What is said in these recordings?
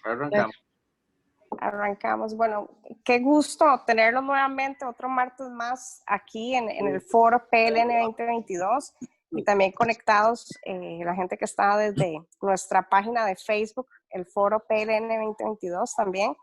Arrancamos. Arrancamos. Bueno, qué gusto tenerlo nuevamente otro martes más aquí en el foro PLN 2022 y también conectados la gente que está desde nuestra página de Facebook, el foro PLN 2022 también.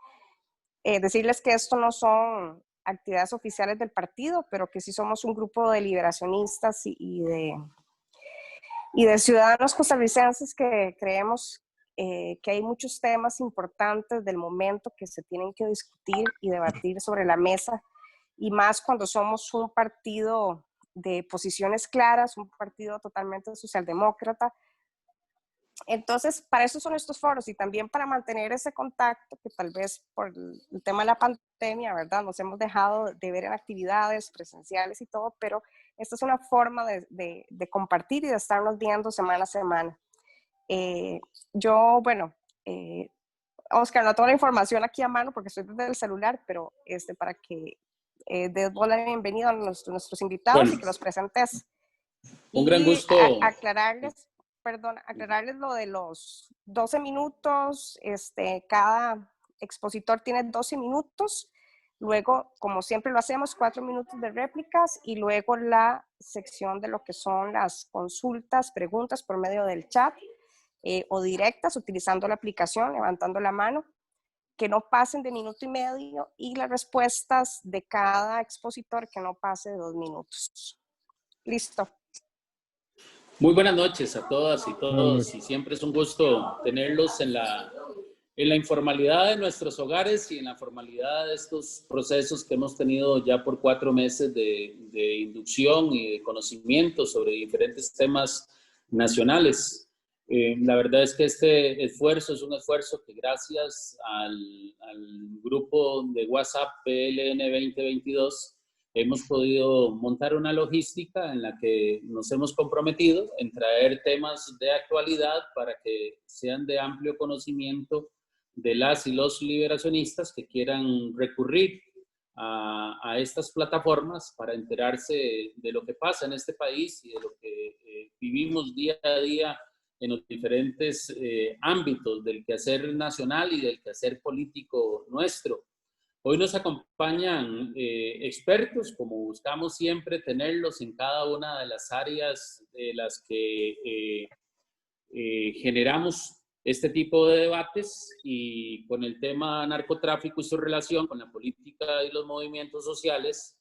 Decirles que esto no son actividades oficiales del partido, pero que sí somos un grupo de liberacionistas y de ciudadanos costarricenses que creemos que hay muchos temas importantes del momento que se tienen que discutir y debatir sobre la mesa, y más cuando somos un partido de posiciones claras, un partido totalmente socialdemócrata. Entonces, para eso son estos foros y también para mantener ese contacto que tal vez por el tema de la pandemia, ¿verdad? Nos hemos dejado de ver en actividades presenciales y todo, pero esta es una forma de compartir y de estarnos viendo semana a semana. Oscar, no tengo la información aquí a mano porque estoy desde el celular, pero para que des la bienvenida a nuestros invitados y que los presentes. Un gran gusto. Aclararles lo de los 12 minutos, cada expositor tiene 12 minutos, luego, como siempre lo hacemos, 4 minutos de réplicas y luego la sección de lo que son las consultas, preguntas por medio del chat o directas utilizando la aplicación, levantando la mano, que no pasen de minuto y medio, y las respuestas de cada expositor que no pase de 2 minutos. Listo. Muy buenas noches a todas y todos, y siempre es un gusto tenerlos en la informalidad de nuestros hogares y en la formalidad de estos procesos que hemos tenido ya por 4 meses de inducción y de conocimiento sobre diferentes temas nacionales. La verdad es que este esfuerzo es un esfuerzo que gracias al grupo de WhatsApp PLN 2022 hemos podido montar una logística en la que nos hemos comprometido en traer temas de actualidad para que sean de amplio conocimiento de las y los liberacionistas que quieran recurrir a estas plataformas para enterarse de lo que pasa en este país y de lo que vivimos día a día en los diferentes ámbitos del quehacer nacional y del quehacer político nuestro. Hoy nos acompañan expertos, como buscamos siempre tenerlos en cada una de las áreas de las que generamos este tipo de debates, y con el tema narcotráfico y su relación con la política y los movimientos sociales,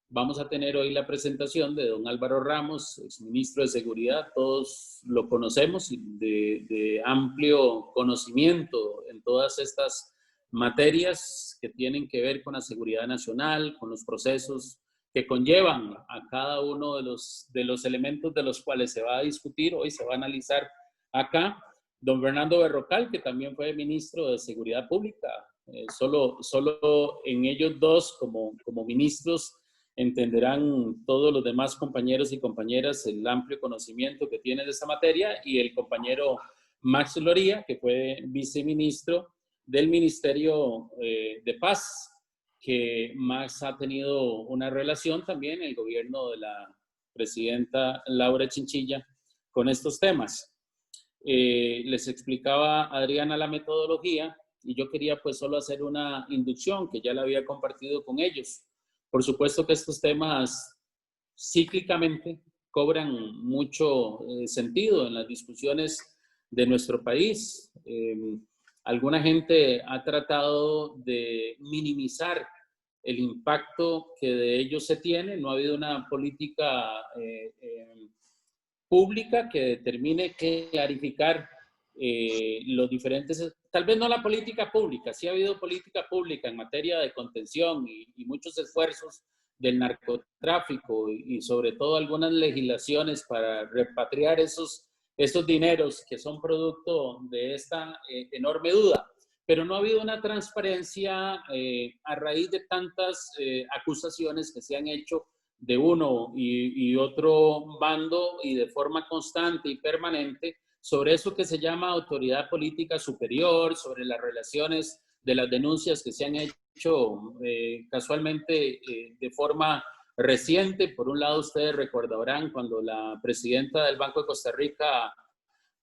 vamos a tener hoy la presentación de don Álvaro Ramos, exministro de Seguridad. Todos lo conocemos de amplio conocimiento en todas estas materias que tienen que ver con la seguridad nacional, con los procesos que conllevan a cada uno de los elementos de los cuales se va a discutir, hoy se va a analizar acá. Don Fernando Berrocal, que también fue ministro de Seguridad Pública. Solo en ellos dos como ministros entenderán todos los demás compañeros y compañeras el amplio conocimiento que tienen de esta materia, y el compañero Max Loría, que fue viceministro del Ministerio de Paz, que Max ha tenido una relación también en el gobierno de la presidenta Laura Chinchilla con estos temas. Les explicaba Adriana la metodología, y yo quería pues solo hacer una inducción que ya la había compartido con ellos. Por supuesto que estos temas cíclicamente cobran mucho sentido en las discusiones de nuestro país. Alguna gente ha tratado de minimizar el impacto que de ellos se tiene. No ha habido una política pública que determine clarificar los diferentes, tal vez no la política pública, sí ha habido política pública en materia de contención y muchos esfuerzos del narcotráfico y sobre todo algunas legislaciones para repatriar esos dineros que son producto de esta enorme duda. Pero no ha habido una transparencia a raíz de tantas acusaciones que se han hecho de uno y otro bando y de forma constante y permanente sobre eso que se llama autoridad política superior, sobre las relaciones de las denuncias que se han hecho casualmente de forma reciente. Por un lado, ustedes recordarán cuando la presidenta del Banco de Costa Rica,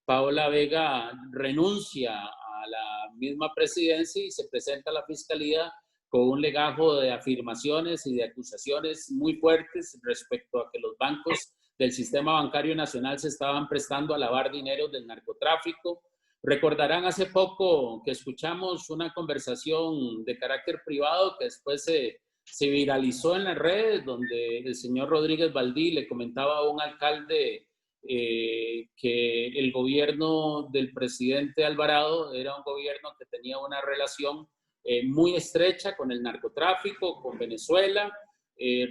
Paola Vega, renuncia a la misma presidencia y se presenta a la fiscalía con un legajo de afirmaciones y de acusaciones muy fuertes respecto a que los bancos del sistema bancario nacional se estaban prestando a lavar dinero del narcotráfico. Recordarán hace poco que escuchamos una conversación de carácter privado que después se viralizó en las redes, donde el señor Rodríguez Baldí le comentaba a un alcalde que el gobierno del presidente Alvarado era un gobierno que tenía una relación muy estrecha con el narcotráfico, con Venezuela.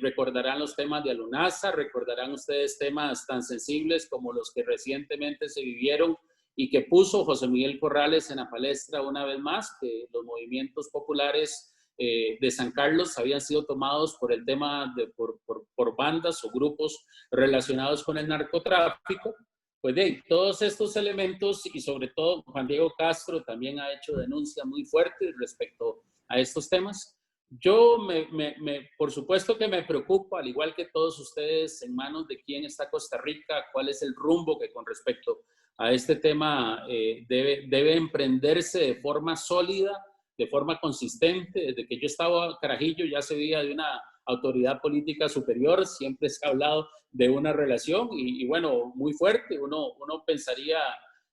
Recordarán los temas de Alunaza, recordarán ustedes temas tan sensibles como los que recientemente se vivieron y que puso José Miguel Corrales en la palestra una vez más, que los movimientos populares de San Carlos habían sido tomados por el tema por bandas o grupos relacionados con el narcotráfico. Pues todos estos elementos y sobre todo Juan Diego Castro también ha hecho denuncias muy fuertes respecto a estos temas. Yo por supuesto que me preocupa, al igual que todos ustedes, en manos de quién está Costa Rica, cuál es el rumbo que con respecto a este tema debe emprenderse de forma sólida, de forma consistente. Desde que yo estaba carajillo ya se veía de una autoridad política superior, siempre se ha hablado de una relación y bueno, muy fuerte. Uno pensaría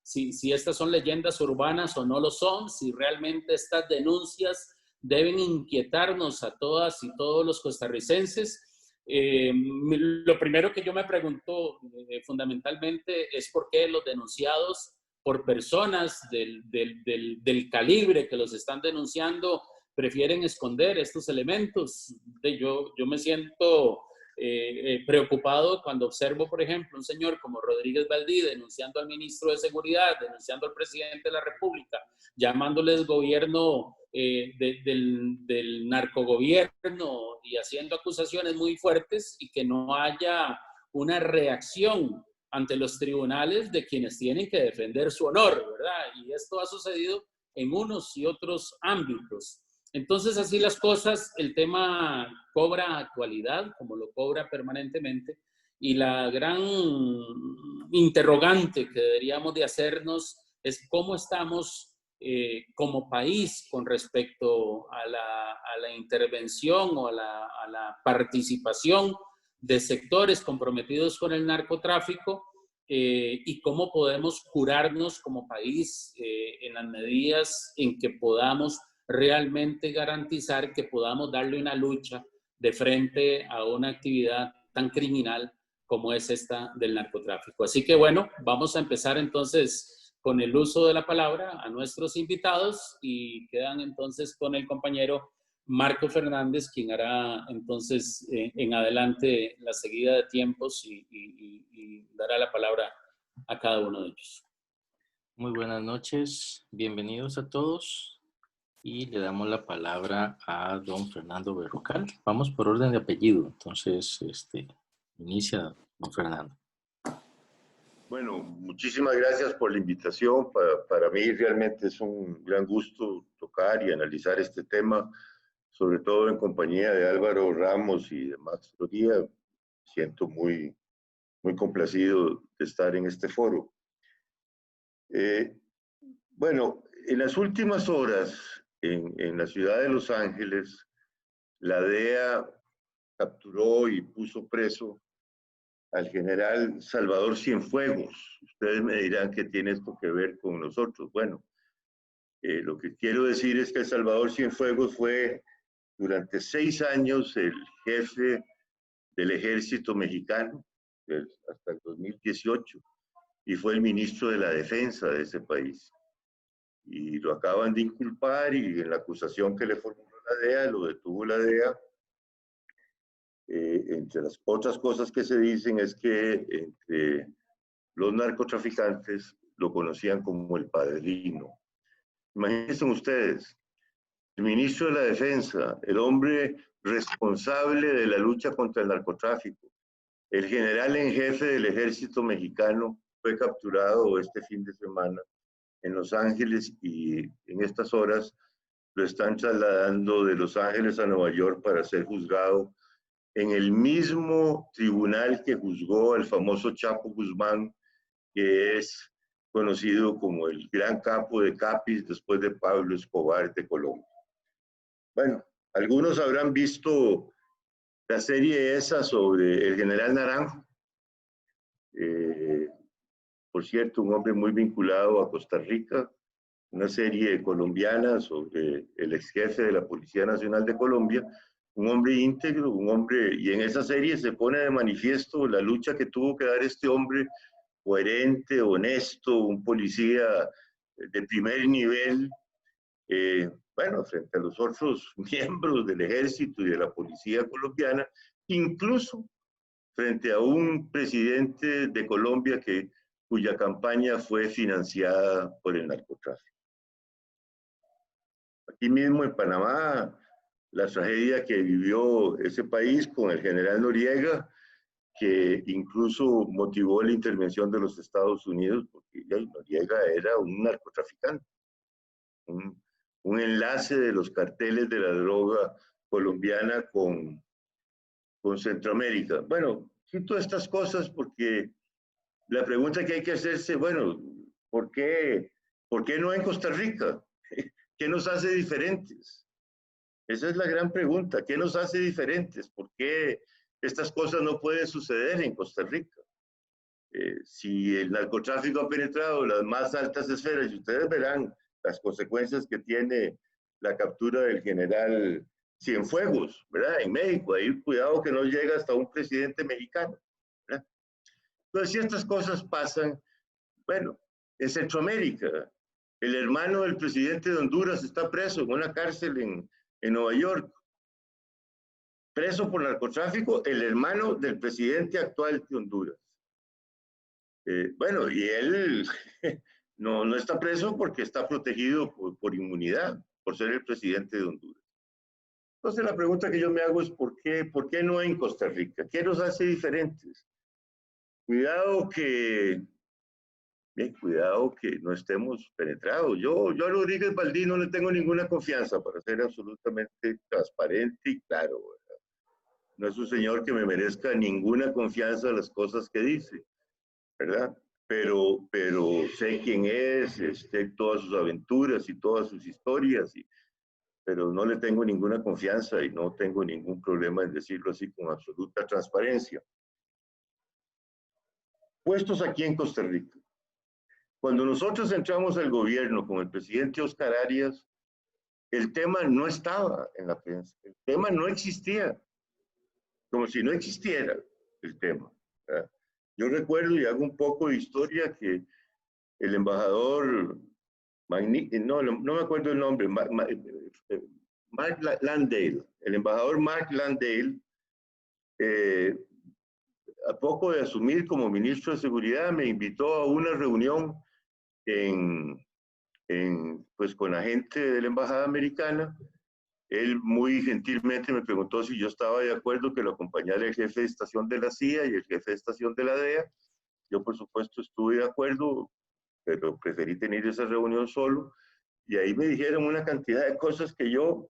si estas son leyendas urbanas o no lo son, si realmente estas denuncias deben inquietarnos a todas y todos los costarricenses. Lo primero que yo me pregunto fundamentalmente es por qué los denunciados por personas del calibre que los están denunciando prefieren esconder estos elementos. Yo me siento preocupado cuando observo, por ejemplo, un señor como Rodríguez Baldí denunciando al ministro de Seguridad, denunciando al presidente de la República, llamándoles gobierno del narcogobierno y haciendo acusaciones muy fuertes y que no haya una reacción ante los tribunales de quienes tienen que defender su honor, ¿verdad? Y esto ha sucedido en unos y otros ámbitos. Entonces, así las cosas, el tema cobra actualidad, como lo cobra permanentemente, y la gran interrogante que deberíamos de hacernos es cómo estamos como país con respecto a la intervención o a la participación de sectores comprometidos con el narcotráfico y cómo podemos curarnos como país en las medidas en que podamos realmente garantizar que podamos darle una lucha de frente a una actividad tan criminal como es esta del narcotráfico. Así que bueno, vamos a empezar entonces con el uso de la palabra a nuestros invitados y quedan entonces con el compañero Marco Fernández, quien hará entonces en adelante la seguida de tiempos y dará la palabra a cada uno de ellos. Muy buenas noches, bienvenidos a todos y le damos la palabra a don Fernando Berrocal. Vamos por orden de apellido, entonces inicia don Fernando. Bueno, muchísimas gracias por la invitación. Para mí realmente es un gran gusto tocar y analizar este tema, sobre todo en compañía de Álvaro Ramos y demás. Me siento muy complacido de estar en este foro. Bueno, en las últimas horas, en la ciudad de Los Ángeles, la DEA capturó y puso preso al general Salvador Cienfuegos. Ustedes me dirán qué tiene esto que ver con nosotros. Bueno, lo que quiero decir es que Salvador Cienfuegos fue durante 6 años el jefe del ejército mexicano, hasta el 2018, y fue el ministro de la defensa de ese país. Y lo acaban de inculpar y en la acusación que le formuló la DEA, lo detuvo la DEA. Entre las otras cosas que se dicen es que entre los narcotraficantes lo conocían como el padrino. Imagínense ustedes, el ministro de la Defensa, el hombre responsable de la lucha contra el narcotráfico, el general en jefe del ejército mexicano, fue capturado este fin de semana en Los Ángeles y en estas horas lo están trasladando de Los Ángeles a Nueva York para ser juzgado en el mismo tribunal que juzgó al famoso Chapo Guzmán, que es conocido como el gran capo de capis después de Pablo Escobar de Colombia. Bueno, algunos habrán visto la serie esa sobre el general Naranjo. Por cierto, un hombre muy vinculado a Costa Rica, una serie colombiana sobre el ex jefe de la Policía Nacional de Colombia, un hombre íntegro, un hombre, y en esa serie se pone de manifiesto la lucha que tuvo que dar este hombre coherente, honesto, un policía de primer nivel, bueno, frente a los otros miembros del ejército y de la policía colombiana, incluso frente a un presidente de Colombia cuya campaña fue financiada por el narcotráfico. Aquí mismo en Panamá, la tragedia que vivió ese país con el general Noriega, que incluso motivó la intervención de los Estados Unidos, porque Noriega era un narcotraficante, un enlace de los carteles de la droga colombiana con Centroamérica. Bueno, cito estas cosas porque la pregunta que hay que hacerse, bueno, ¿por qué no en Costa Rica? ¿Qué nos hace diferentes? Esa es la gran pregunta. ¿Qué nos hace diferentes? ¿Por qué estas cosas no pueden suceder en Costa Rica? Si el narcotráfico ha penetrado las más altas esferas, y ustedes verán las consecuencias que tiene la captura del general Cienfuegos, ¿verdad? En México, ahí cuidado que no llega hasta un presidente mexicano, ¿verdad? Entonces, si estas cosas pasan, bueno, en Centroamérica, el hermano del presidente de Honduras está preso en una cárcel en Nueva York. Preso por narcotráfico, el hermano del presidente actual de Honduras. Bueno, y él no está preso porque está protegido por inmunidad, por ser el presidente de Honduras. Entonces la pregunta que yo me hago es ¿por qué no en Costa Rica? ¿Qué nos hace diferentes? Cuidado que no estemos penetrados. Yo a Rodríguez Baldí no le tengo ninguna confianza, para ser absolutamente transparente y claro, ¿verdad? No es un señor que me merezca ninguna confianza en las cosas que dice, ¿verdad? Pero sé quién es, todas sus aventuras y todas sus historias, pero no le tengo ninguna confianza y no tengo ningún problema en decirlo así con absoluta transparencia. Puestos aquí en Costa Rica, cuando nosotros entramos al gobierno con el presidente Oscar Arias, el tema no estaba en la prensa, el tema no existía, como si no existiera el tema, ¿verdad? Yo recuerdo, y hago un poco de historia, que el embajador, no me acuerdo el nombre, Mark Landale, el embajador Mark Landale, a poco de asumir como ministro de Seguridad, me invitó a una reunión pues con la gente de la embajada americana. Él muy gentilmente me preguntó si yo estaba de acuerdo que lo acompañara el jefe de estación de la CIA y el jefe de estación de la DEA. Yo, por supuesto, estuve de acuerdo, pero preferí tener esa reunión solo. Y ahí me dijeron una cantidad de cosas que yo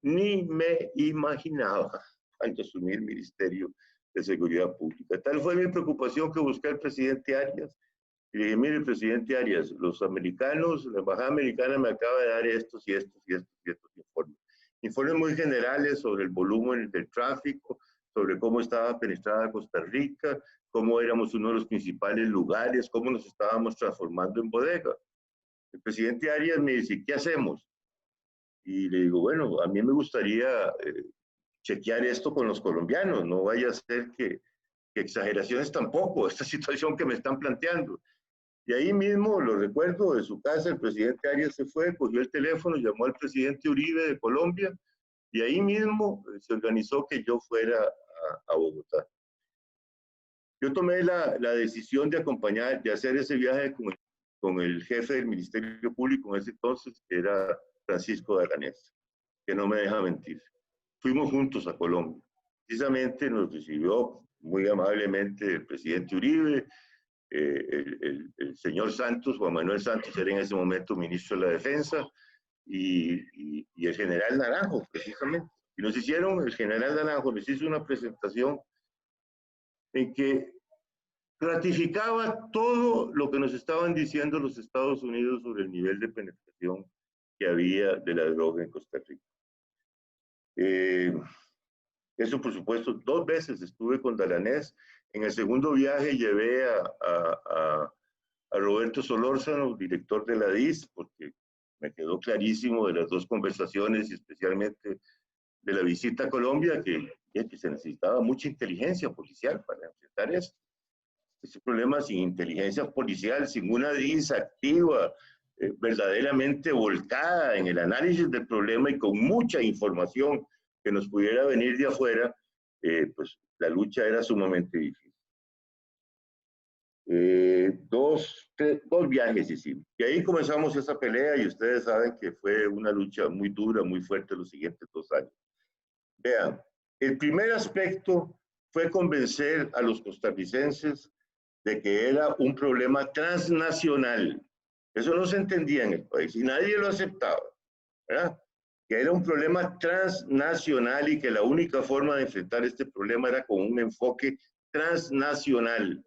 ni me imaginaba cuando asumí el Ministerio de Seguridad Pública. Tal fue mi preocupación que busqué al presidente Arias. Y le dije, mire, presidente Arias, los americanos, la embajada americana me acaba de dar estos y estos y estos y estos informes. Informes muy generales sobre el volumen del tráfico, sobre cómo estaba penetrada Costa Rica, cómo éramos uno de los principales lugares, cómo nos estábamos transformando en bodega. El presidente Arias me dice, ¿qué hacemos? Y le digo, bueno, a mí me gustaría chequear esto con los colombianos, no vaya a ser que exageraciones tampoco, esta situación que me están planteando. Y ahí mismo, lo recuerdo, de su casa, el presidente Arias se fue, cogió el teléfono, llamó al presidente Uribe de Colombia, y ahí mismo se organizó que yo fuera a Bogotá. Yo tomé la decisión de acompañar, de hacer ese viaje con el jefe del Ministerio Público en ese entonces, que era Francisco de Aranés, que no me deja mentir. Fuimos juntos a Colombia. Precisamente nos recibió muy amablemente el presidente Uribe, el señor Santos, Juan Manuel Santos era en ese momento ministro de la Defensa, y el general Naranjo, precisamente. Y el general Naranjo nos hizo una presentación en que ratificaba todo lo que nos estaban diciendo los Estados Unidos sobre el nivel de penetración que había de la droga en Costa Rica. Eso, por supuesto, 2 veces estuve con Dalanés. En el segundo viaje llevé a Roberto Solórzano, director de la DIS, porque me quedó clarísimo de las 2 conversaciones y especialmente de la visita a Colombia que se necesitaba mucha inteligencia policial para enfrentar esto. Ese problema sin inteligencia policial, sin una DIS activa, verdaderamente volcada en el análisis del problema y con mucha información que nos pudiera venir de afuera, pues la lucha era sumamente difícil. 2 viajes hicimos. Y ahí comenzamos esa pelea y ustedes saben que fue una lucha muy dura, muy fuerte los siguientes 2 años. Vean, el primer aspecto fue convencer a los costarricenses de que era un problema transnacional. Eso no se entendía en el país y nadie lo aceptaba, ¿verdad? Que era un problema transnacional y que la única forma de enfrentar este problema era con un enfoque transnacional,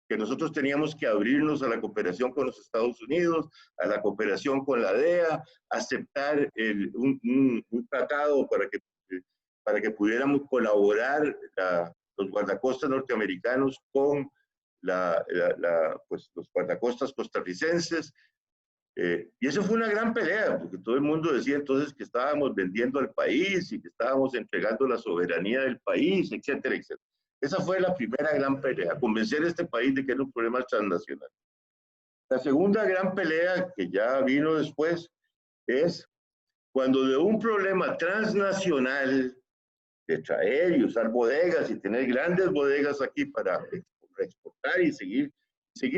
que nosotros teníamos que abrirnos a la cooperación con los Estados Unidos, a la cooperación con la DEA, aceptar un tratado para que pudiéramos colaborar los guardacostas norteamericanos con pues, los guardacostas costarricenses. Y eso fue una gran pelea, porque todo el mundo decía entonces que estábamos vendiendo al país y que estábamos entregando la soberanía del país, etcétera, etcétera. Esa fue la primera gran pelea, convencer a este país de que era un problema transnacional. La segunda gran pelea, que ya vino después, es cuando de un problema transnacional de traer y usar bodegas y tener grandes bodegas aquí para exportar y seguir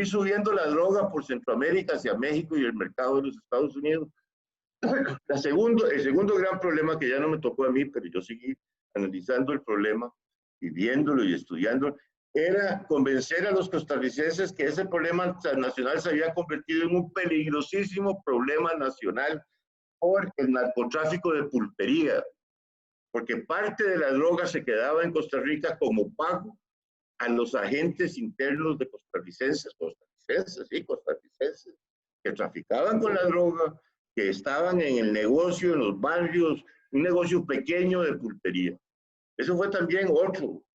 subiendo la droga por Centroamérica hacia México y el mercado de los Estados Unidos. El segundo gran problema que ya no me tocó a mí, pero yo seguí analizando el problema y viéndolo y estudiando, era convencer a los costarricenses que ese problema transnacional se había convertido en un peligrosísimo problema nacional por el narcotráfico de pulpería, porque parte de la droga se quedaba en Costa Rica como pago a los agentes internos de costarricenses, que traficaban con la droga, que estaban en el negocio, en los barrios, un negocio pequeño de pulpería. Eso fue también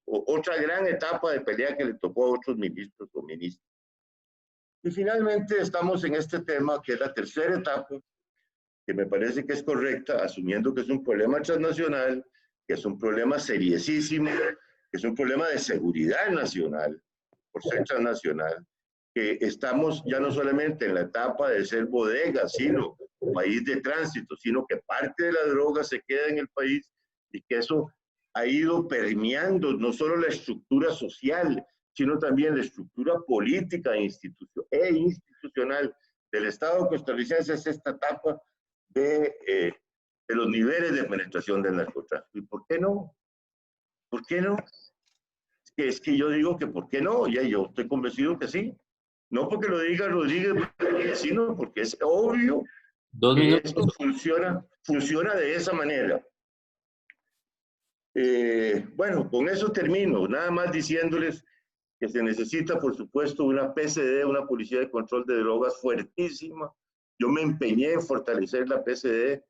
otra gran etapa de pelea que le tocó a otros ministros o ministras. Y finalmente estamos en este tema, que es la tercera etapa, que me parece que es correcta, asumiendo que es un problema transnacional, que es un problema seriosísimo, que es un problema de seguridad nacional, por ser transnacional, que estamos ya no solamente en la etapa de ser bodega, sino país de tránsito, sino que parte de la droga se queda en el país y que eso ha ido permeando no solo la estructura social, sino también la estructura política e institucional del Estado costarricense. Es esta etapa de los niveles de penetración del narcotráfico. ¿Y por qué no? ¿Por qué no? Es que yo digo que ¿por qué no? Ya yo estoy convencido que sí. No porque lo diga Rodríguez, sino porque es obvio que esto funciona de esa manera. Bueno, con eso termino. Nada más diciéndoles que se necesita, por supuesto, una PCD, una Policía de Control de Drogas fuertísima. Yo me empeñé en fortalecer la PCD,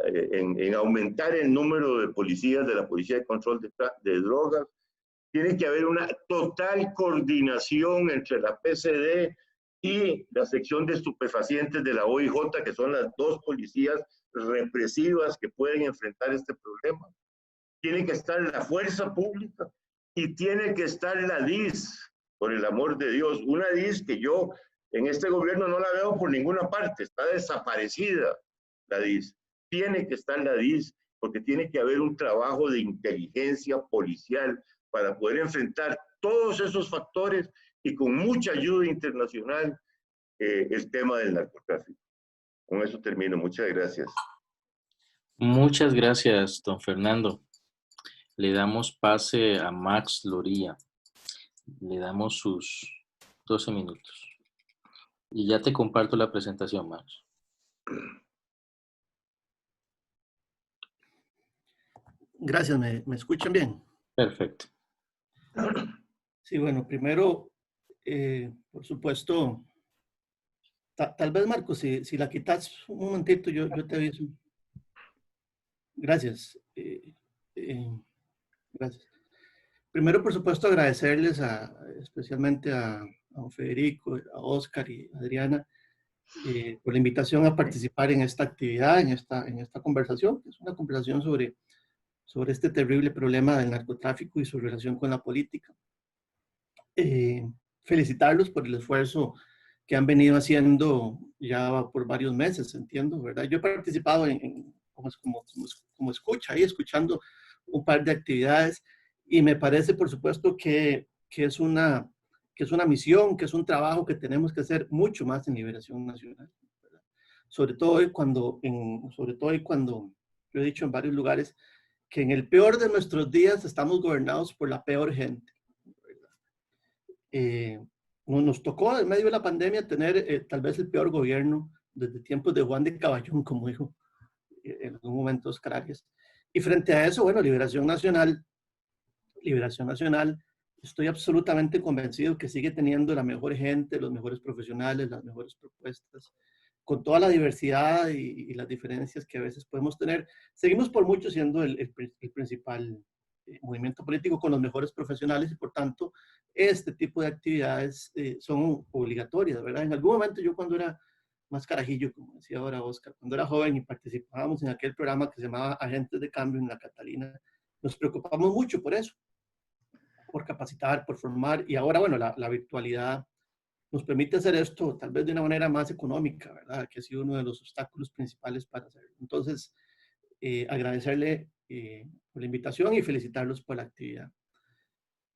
en aumentar el número de policías de la Policía de Control de Drogas. Tiene que haber una total coordinación entre la PCD y la sección de estupefacientes de la OIJ, que son las 2 policías represivas que pueden enfrentar este problema. Tiene que estar la fuerza pública y tiene que estar la DIS, por el amor de Dios. Una DIS que yo en este gobierno no la veo por ninguna parte, está desaparecida la DIS. Tiene que estar la DIS porque tiene que haber un trabajo de inteligencia policial para poder enfrentar todos esos factores y con mucha ayuda internacional el tema del narcotráfico. Con eso termino. Muchas gracias. Muchas gracias, don Fernando. Le damos pase a Max Loría. Le damos sus 12 minutos. Y ya te comparto la presentación, Max. Gracias, ¿me escuchan bien? Perfecto. Sí, bueno, primero Por supuesto, tal vez, Marco, si la quitas un momentito, yo te aviso. Gracias. Gracias. Primero, por supuesto, agradecerles especialmente a don Federico, a Oscar y a Adriana por la invitación a participar en esta actividad, en esta conversación. Es una conversación sobre este terrible problema del narcotráfico y su relación con la política. Felicitarlos por el esfuerzo que han venido haciendo ya por varios meses, entiendo, ¿verdad? Yo he participado como escucha, ahí escuchando un par de actividades y me parece, por supuesto, que es una misión, que es un trabajo que tenemos que hacer mucho más en Liberación Nacional, ¿verdad? Sobre todo hoy cuando yo he dicho en varios lugares que en el peor de nuestros días estamos gobernados por la peor gente. Nos tocó en medio de la pandemia tener tal vez el peor gobierno desde tiempos de Juan de Caballón, como dijo en algún momento Oscar Arias. Y frente a eso, bueno, Liberación Nacional, estoy absolutamente convencido que sigue teniendo la mejor gente, los mejores profesionales, las mejores propuestas, con toda la diversidad y las diferencias que a veces podemos tener. Seguimos por mucho siendo el principal movimiento político con los mejores profesionales y por tanto este tipo de actividades son obligatorias, ¿verdad? En algún momento yo cuando era más carajillo, como decía ahora Oscar, cuando era joven y participábamos en aquel programa que se llamaba Agentes de Cambio en la Catalina, nos preocupamos mucho por eso, por capacitar, por formar y ahora, bueno, la virtualidad nos permite hacer esto tal vez de una manera más económica, ¿verdad? Que ha sido uno de los obstáculos principales para hacerlo. Entonces, agradecerle por la invitación y felicitarlos por la actividad.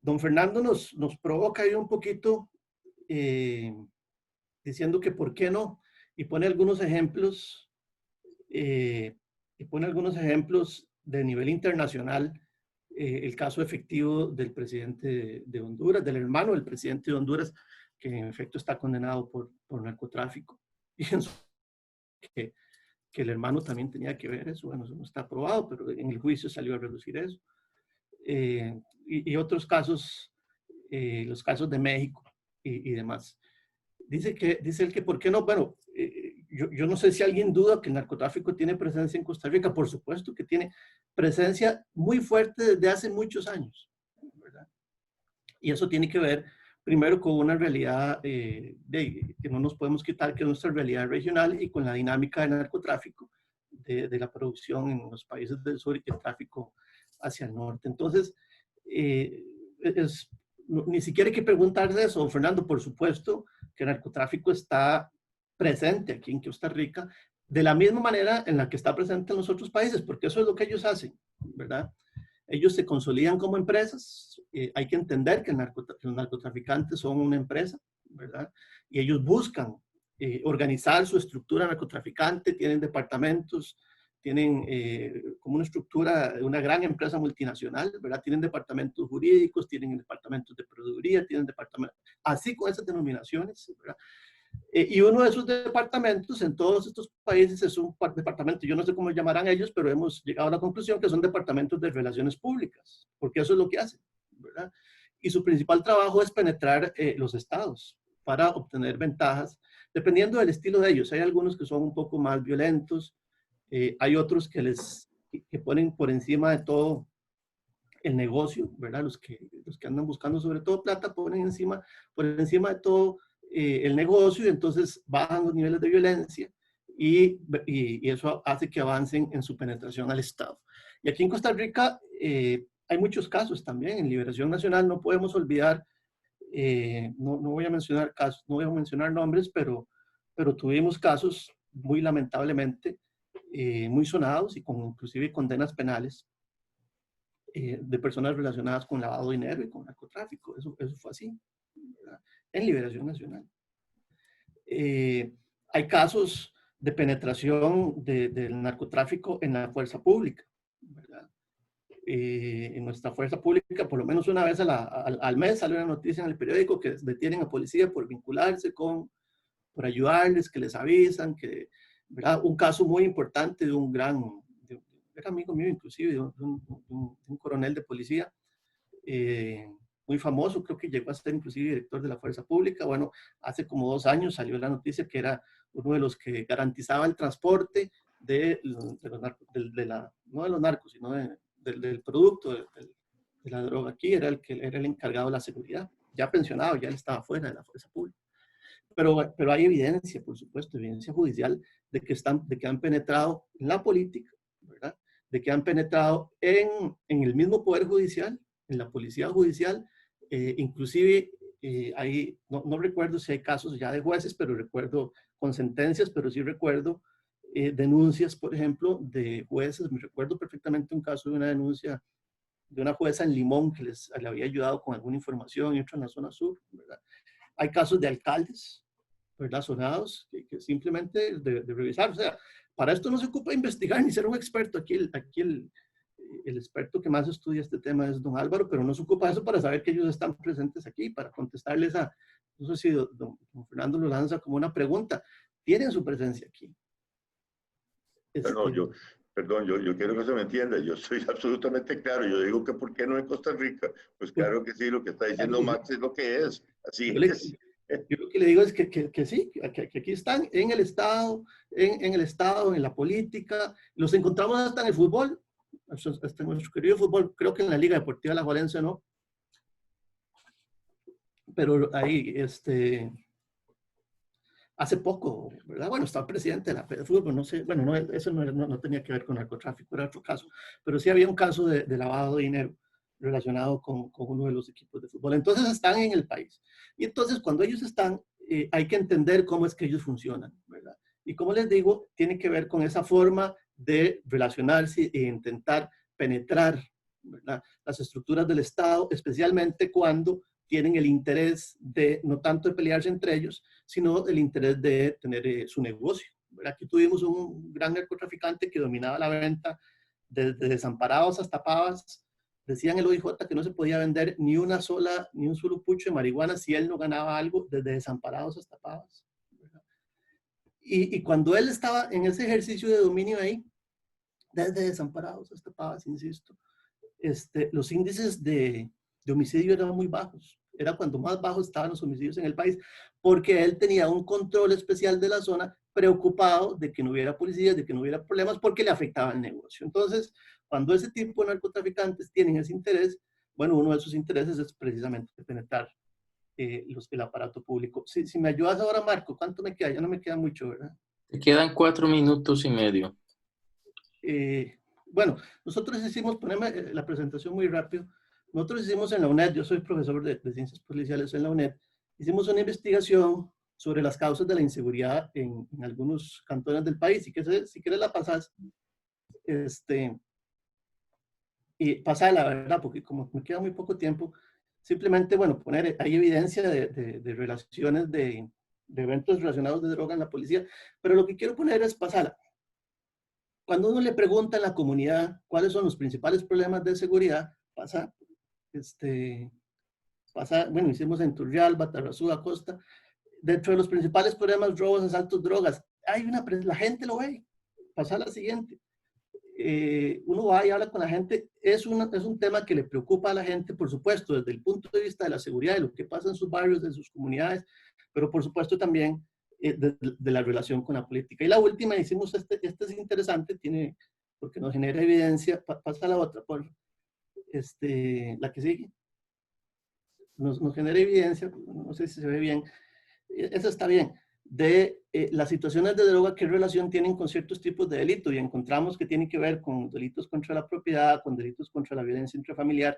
Don Fernando nos provoca ahí un poquito diciendo que por qué no, y pone algunos ejemplos, de nivel internacional, el caso efectivo del presidente de Honduras, del hermano del presidente de Honduras, que en efecto está condenado por narcotráfico. Y que el hermano también tenía que ver eso. Bueno, eso no está probado, pero en el juicio salió a reducir eso. Y otros casos, los casos de México y demás. Dice él que, ¿por qué no? Bueno, yo no sé si alguien duda que el narcotráfico tiene presencia en Costa Rica. Por supuesto que tiene presencia muy fuerte desde hace muchos años, ¿verdad? Y eso tiene que ver primero con una realidad que no nos podemos quitar, que es nuestra realidad regional y con la dinámica del narcotráfico, de la producción en los países del sur y el tráfico hacia el norte. Entonces, ni siquiera hay que preguntarse eso, don Fernando. Por supuesto que el narcotráfico está presente aquí en Costa Rica de la misma manera en la que está presente en los otros países, porque eso es lo que ellos hacen, ¿verdad? Ellos se consolidan como empresas. Hay que entender que los narcotraficantes son una empresa, ¿verdad? Y ellos buscan organizar su estructura narcotraficante, tienen departamentos, tienen como una estructura de una gran empresa multinacional, ¿verdad? Tienen departamentos jurídicos, tienen departamentos de procuraduría, tienen departamentos, así con esas denominaciones, ¿verdad? Y uno de esos departamentos en todos estos países es un departamento, yo no sé cómo llamarán ellos, pero hemos llegado a la conclusión que son departamentos de relaciones públicas, porque eso es lo que hacen, ¿verdad? Y su principal trabajo es penetrar los estados para obtener ventajas, dependiendo del estilo de ellos. Hay algunos que son un poco más violentos, hay otros que ponen por encima de todo el negocio, ¿verdad? Los que andan buscando sobre todo plata ponen por encima de todo el negocio, y entonces bajan los niveles de violencia y eso hace que avancen en su penetración al Estado. Y aquí en Costa Rica hay muchos casos también. En Liberación Nacional no podemos olvidar, no voy a mencionar casos, no voy a mencionar nombres, pero tuvimos casos muy lamentablemente muy sonados y con inclusive condenas penales de personas relacionadas con lavado de dinero y con narcotráfico. Eso fue así, ¿verdad? En Liberación Nacional. Hay casos de penetración del narcotráfico en la fuerza pública, ¿verdad? En nuestra fuerza pública, por lo menos una vez al mes sale una noticia en el periódico que detienen a policía por vincularse por ayudarles, que les avisan, ¿verdad? Un caso muy importante de un era amigo mío inclusive, de un coronel de policía, muy famoso, creo que llegó a ser inclusive director de la Fuerza Pública. Bueno, hace como 2 años salió la noticia que era uno de los que garantizaba el transporte de los narcos, no de los narcos, sino del producto, de la droga aquí, era el encargado de la seguridad, ya pensionado, ya él estaba fuera de la Fuerza Pública. Pero hay evidencia, por supuesto, evidencia judicial de que han penetrado en la política, ¿verdad? De que han penetrado en el mismo Poder Judicial, en la Policía Judicial, inclusive no recuerdo si hay casos ya de jueces, pero recuerdo con sentencias, pero sí recuerdo denuncias, por ejemplo, de jueces. Me recuerdo perfectamente un caso de una denuncia de una jueza en Limón que le había ayudado con alguna información y otra en la zona sur, ¿verdad? Hay casos de alcaldes, ¿verdad? Sonados, que simplemente de revisar. O sea, para esto no se ocupa de investigar ni ser un experto. Aquí el experto que más estudia este tema es don Álvaro, pero no se ocupa de eso para saber que ellos están presentes aquí, para contestarles no sé si don Fernando lo lanza como una pregunta. Tienen su presencia aquí. Perdón, yo quiero que se me entienda. Yo soy absolutamente claro. Yo digo que ¿por qué no en Costa Rica? Pues claro que sí, lo que está diciendo Max es lo que es. Así es. Yo lo que le digo es que sí, que aquí están en el Estado, en la política. Los encontramos hasta en el fútbol, hasta en nuestro querido fútbol. Creo que en la Liga Deportiva Alajuelense no. Pero ahí, hace poco, ¿verdad? Bueno, estaba presidente de la Fed de Fútbol, no sé, bueno, eso no tenía que ver con narcotráfico, era otro caso, pero sí había un caso de lavado de dinero relacionado con uno de los equipos de fútbol. Entonces están en el país. Y entonces cuando ellos están, hay que entender cómo es que ellos funcionan, ¿verdad? Y como les digo, tiene que ver con esa forma de relacionarse e intentar penetrar, ¿verdad?, las estructuras del Estado, especialmente cuando tienen el interés de, no tanto de pelearse entre ellos, sino el interés de tener su negocio. Aquí tuvimos un gran narcotraficante que dominaba la venta desde Desamparados hasta Pavas. Decían el OIJ que no se podía vender ni un solo pucho de marihuana si él no ganaba algo desde Desamparados hasta Pavas. Y cuando él estaba en ese ejercicio de dominio ahí, desde Desamparados hasta Pavas, insisto, los índices de homicidio eran muy bajos. Era cuando más bajos estaban los homicidios en el país, porque él tenía un control especial de la zona, preocupado de que no hubiera policías, de que no hubiera problemas, porque le afectaba el negocio. Entonces, cuando ese tipo de narcotraficantes tienen ese interés, bueno, uno de sus intereses es precisamente penetrar el aparato público. Si me ayudas ahora, Marco, ¿cuánto me queda? Ya no me queda mucho, ¿verdad? Te quedan 4 minutos y medio. Bueno, nosotros hicimos, poneme la presentación muy rápido. Nosotros hicimos en la UNED, yo soy profesor de ciencias policiales en la UNED, hicimos una investigación sobre las causas de la inseguridad en algunos cantones del país. Y que si quieres la pasas, y pasa la verdad, porque como me queda muy poco tiempo, simplemente, bueno, hay evidencia de relaciones de eventos relacionados de droga en la policía, pero lo que quiero poner es pasarla. Cuando uno le pregunta a la comunidad cuáles son los principales problemas de seguridad, bueno, hicimos en Turrialba, Tarrazú, Acosta, dentro de los principales problemas, robos, asaltos, drogas, la gente lo ve. Pasa a la siguiente. Uno va y habla con la gente, es un tema que le preocupa a la gente, por supuesto, desde el punto de vista de la seguridad, de lo que pasa en sus barrios, en sus comunidades, pero por supuesto también de la relación con la política. Y la última, hicimos es interesante, porque nos genera evidencia, pasa la otra, por la que sigue, nos genera evidencia, no sé si se ve bien, eso está bien, de las situaciones de droga, qué relación tienen con ciertos tipos de delitos, y encontramos que tienen que ver con delitos contra la propiedad, con delitos contra la violencia intrafamiliar,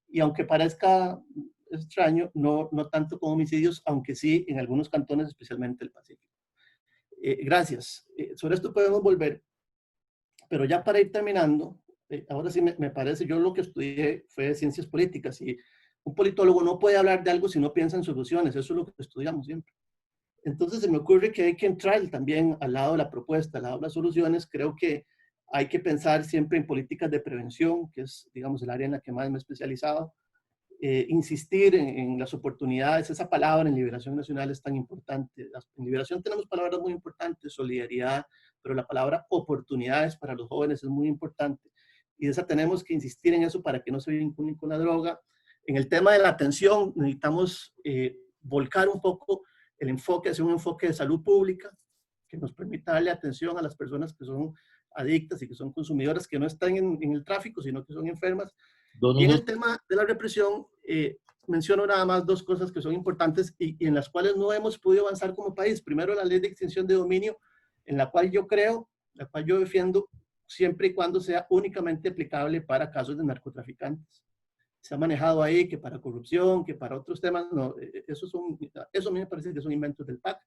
y aunque parezca extraño, no tanto con homicidios, aunque sí en algunos cantones, especialmente el Pacífico. Gracias. Sobre esto podemos volver, pero ya para ir terminando, ahora sí me parece, yo lo que estudié fue ciencias políticas, y un politólogo no puede hablar de algo si no piensa en soluciones, eso es lo que estudiamos siempre. Entonces se me ocurre que hay que entrar también al lado de la propuesta, al lado de las soluciones. Creo que hay que pensar siempre en políticas de prevención, que es, digamos, el área en la que más me he especializado. Insistir en las oportunidades, esa palabra en Liberación Nacional es tan importante. En Liberación tenemos palabras muy importantes, solidaridad, pero la palabra oportunidades para los jóvenes es muy importante. Y esa tenemos que insistir en eso para que no se vinculen con la droga. En el tema de la atención, necesitamos volcar un poco el enfoque, hacer un enfoque de salud pública que nos permita darle atención a las personas que son adictas y que son consumidoras, que no están en el tráfico, sino que son enfermas. Y en el tema de la represión, menciono nada más dos cosas que son importantes y en las cuales no hemos podido avanzar como país. Primero, la ley de extinción de dominio, en la cual yo creo, la cual yo defiendo, siempre y cuando sea únicamente aplicable para casos de narcotraficantes. Se ha manejado ahí que para corrupción, que para otros temas, no, eso a mí me parece que son inventos del PAC.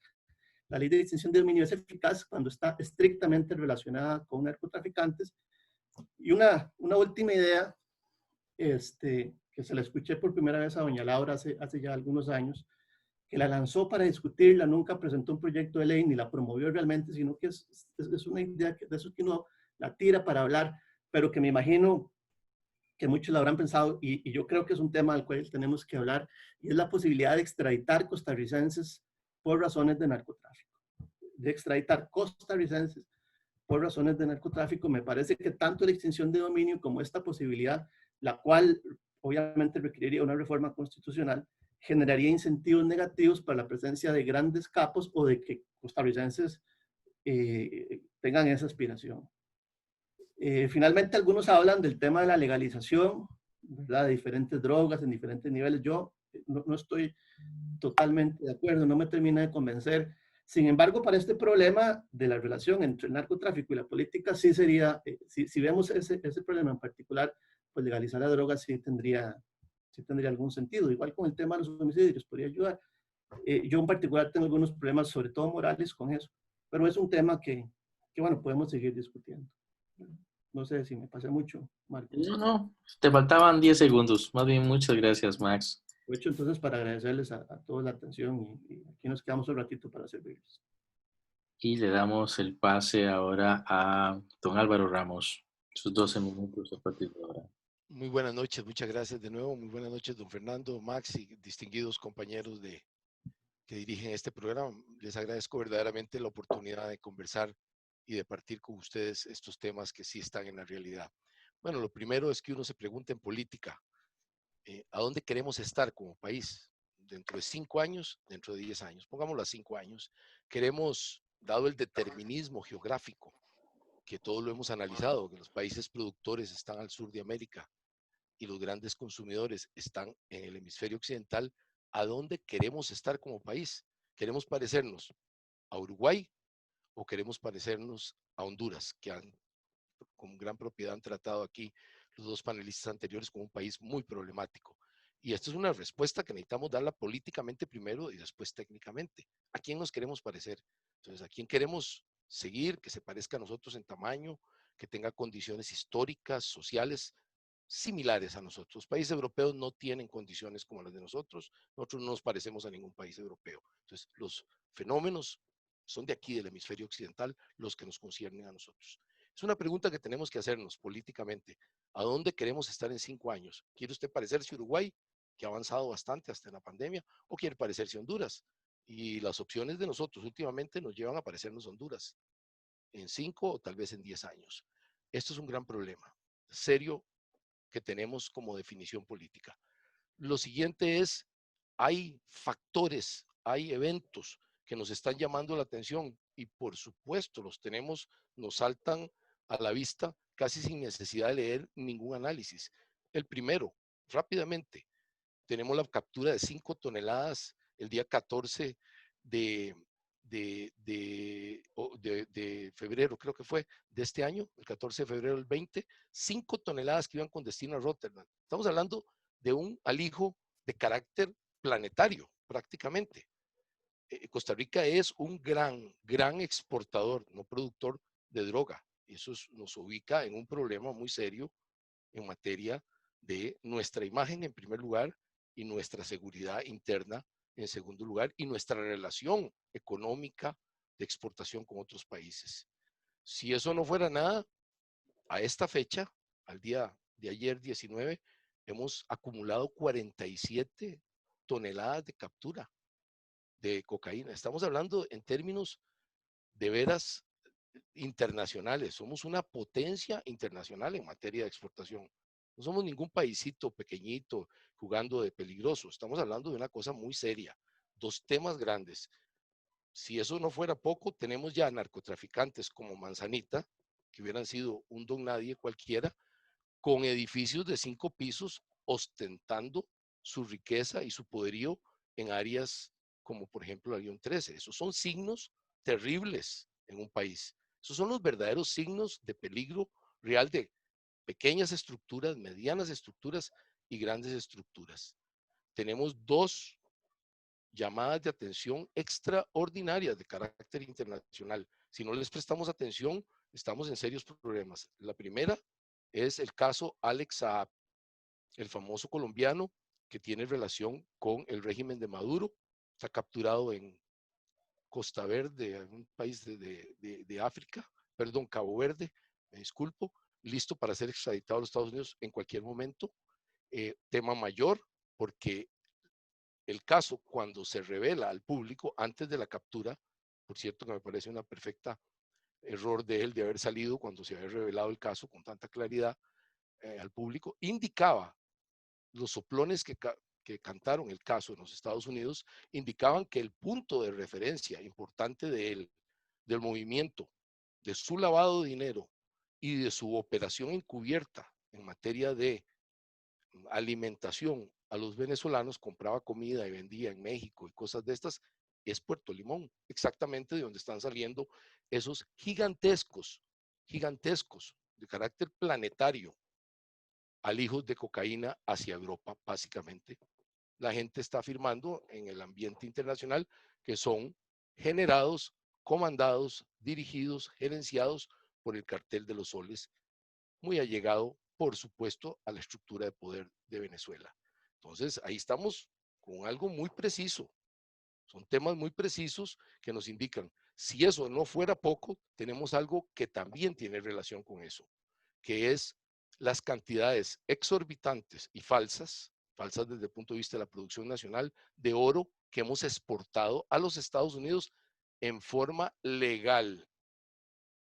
La ley de extinción de dominio es eficaz cuando está estrictamente relacionada con narcotraficantes. Y una última idea, que se la escuché por primera vez a doña Laura hace ya algunos años, que la lanzó para discutirla, nunca presentó un proyecto de ley ni la promovió realmente, sino que es una idea de eso que uno la tira para hablar, pero que me imagino que muchos la habrán pensado y yo creo que es un tema del cual tenemos que hablar, y es la posibilidad de extraditar costarricenses por razones de narcotráfico. De extraditar costarricenses por razones de narcotráfico. Me parece que tanto la extinción de dominio como esta posibilidad, la cual obviamente requeriría una reforma constitucional, generaría incentivos negativos para la presencia de grandes capos o de que costarricenses tengan esa aspiración. Finalmente, algunos hablan del tema de la legalización, ¿verdad?, de diferentes drogas en diferentes niveles. Yo no estoy totalmente de acuerdo, no me termina de convencer. Sin embargo, para este problema de la relación entre el narcotráfico y la política, sí sería, si vemos ese problema en particular, pues legalizar la droga sí tendría algún sentido. Igual con el tema de los homicidios, podría ayudar. Yo en particular tengo algunos problemas, sobre todo morales, con eso, pero es un tema que bueno, podemos seguir discutiendo. No sé si me pasé mucho, Marcos. No, te faltaban 10 segundos. Más bien, muchas gracias, Max. Aprovecho entonces para agradecerles a todos la atención y aquí nos quedamos un ratito para servirles. Y le damos el pase ahora a don Álvaro Ramos. Sus 12 minutos a partir de ahora. Muy buenas noches, muchas gracias de nuevo. Muy buenas noches, don Fernando, Max y distinguidos compañeros que dirigen este programa. Les agradezco verdaderamente la oportunidad de conversar y de partir con ustedes estos temas que sí están en la realidad. Bueno, lo primero es que uno se pregunta en política, ¿a dónde queremos estar como país? ¿Dentro de 5 años? ¿Dentro de 10 años? Pongámoslo a 5 años. Queremos, dado el determinismo geográfico, que todos lo hemos analizado, que los países productores están al sur de América y los grandes consumidores están en el hemisferio occidental, ¿a dónde queremos estar como país? ¿Queremos parecernos a Uruguay o queremos parecernos a Honduras, que con gran propiedad han tratado aquí los dos panelistas anteriores como un país muy problemático? Y esta es una respuesta que necesitamos darla políticamente primero y después técnicamente. ¿A quién nos queremos parecer? Entonces, ¿a quién queremos seguir, que se parezca a nosotros en tamaño, que tenga condiciones históricas, sociales similares a nosotros? Los países europeos no tienen condiciones como las de nosotros no nos parecemos a ningún país europeo. Entonces, los fenómenos son de aquí, del hemisferio occidental, los que nos conciernen a nosotros. Es una pregunta que tenemos que hacernos políticamente. ¿A dónde queremos estar en 5 años? ¿Quiere usted parecerse a Uruguay, que ha avanzado bastante hasta en la pandemia, o quiere parecerse a Honduras? Y las opciones de nosotros últimamente nos llevan a parecernos a Honduras en 5 o tal vez en 10 años. Esto es un gran problema serio que tenemos como definición política. Lo siguiente es, hay factores, hay eventos que nos están llamando la atención y por supuesto los tenemos, nos saltan a la vista casi sin necesidad de leer ningún análisis. El primero, rápidamente, tenemos la captura de 5 toneladas el día 14 de febrero, creo que fue, de este año, el 14 de febrero del 20, 5 toneladas que iban con destino a Rotterdam. Estamos hablando de un alijo de carácter planetario, prácticamente. Costa Rica es un gran exportador, no productor de droga. Eso nos ubica en un problema muy serio en materia de nuestra imagen en primer lugar y nuestra seguridad interna en segundo lugar y nuestra relación económica de exportación con otros países. Si eso no fuera nada, a esta fecha, al día de ayer 19, hemos acumulado 47 toneladas de captura de cocaína. Estamos hablando en términos de veras internacionales. Somos una potencia internacional en materia de exportación. No somos ningún paisito pequeñito jugando de peligroso. Estamos hablando de una cosa muy seria. Dos temas grandes. Si eso no fuera poco, tenemos ya narcotraficantes como Manzanita, que hubieran sido un don nadie cualquiera, con edificios de 5 pisos ostentando su riqueza y su poderío en áreas como por ejemplo la Guión 13. Esos son signos terribles en un país. Esos son los verdaderos signos de peligro real de pequeñas estructuras, medianas estructuras y grandes estructuras. Tenemos dos llamadas de atención extraordinarias de carácter internacional. Si no les prestamos atención, estamos en serios problemas. La primera es el caso Alex Saab, el famoso colombiano que tiene relación con el régimen de Maduro. Está capturado en Costa Verde, un país de África, perdón, Cabo Verde, me disculpo, listo para ser extraditado a los Estados Unidos en cualquier momento. Tema mayor, porque el caso, cuando se revela al público antes de la captura, por cierto que me parece una perfecta error de él de haber salido cuando se había revelado el caso con tanta claridad al público, indicaba los soplones que cantaron el caso en los Estados Unidos, indicaban que el punto de referencia importante de él, del movimiento, de su lavado de dinero y de su operación encubierta en materia de alimentación a los venezolanos, compraba comida y vendía en México y cosas de estas, es Puerto Limón, exactamente de donde están saliendo esos gigantescos, gigantescos de carácter planetario alijos de cocaína hacia Europa, básicamente. La gente está afirmando en el ambiente internacional que son generados, comandados, dirigidos, gerenciados por el cartel de los soles, muy allegado, por supuesto, a la estructura de poder de Venezuela. Entonces, ahí estamos con algo muy preciso. Son temas muy precisos que nos indican, si eso no fuera poco, tenemos algo que también tiene relación con eso, que es las cantidades exorbitantes y falsas, falsas desde el punto de vista de la producción nacional, de oro que hemos exportado a los Estados Unidos en forma legal.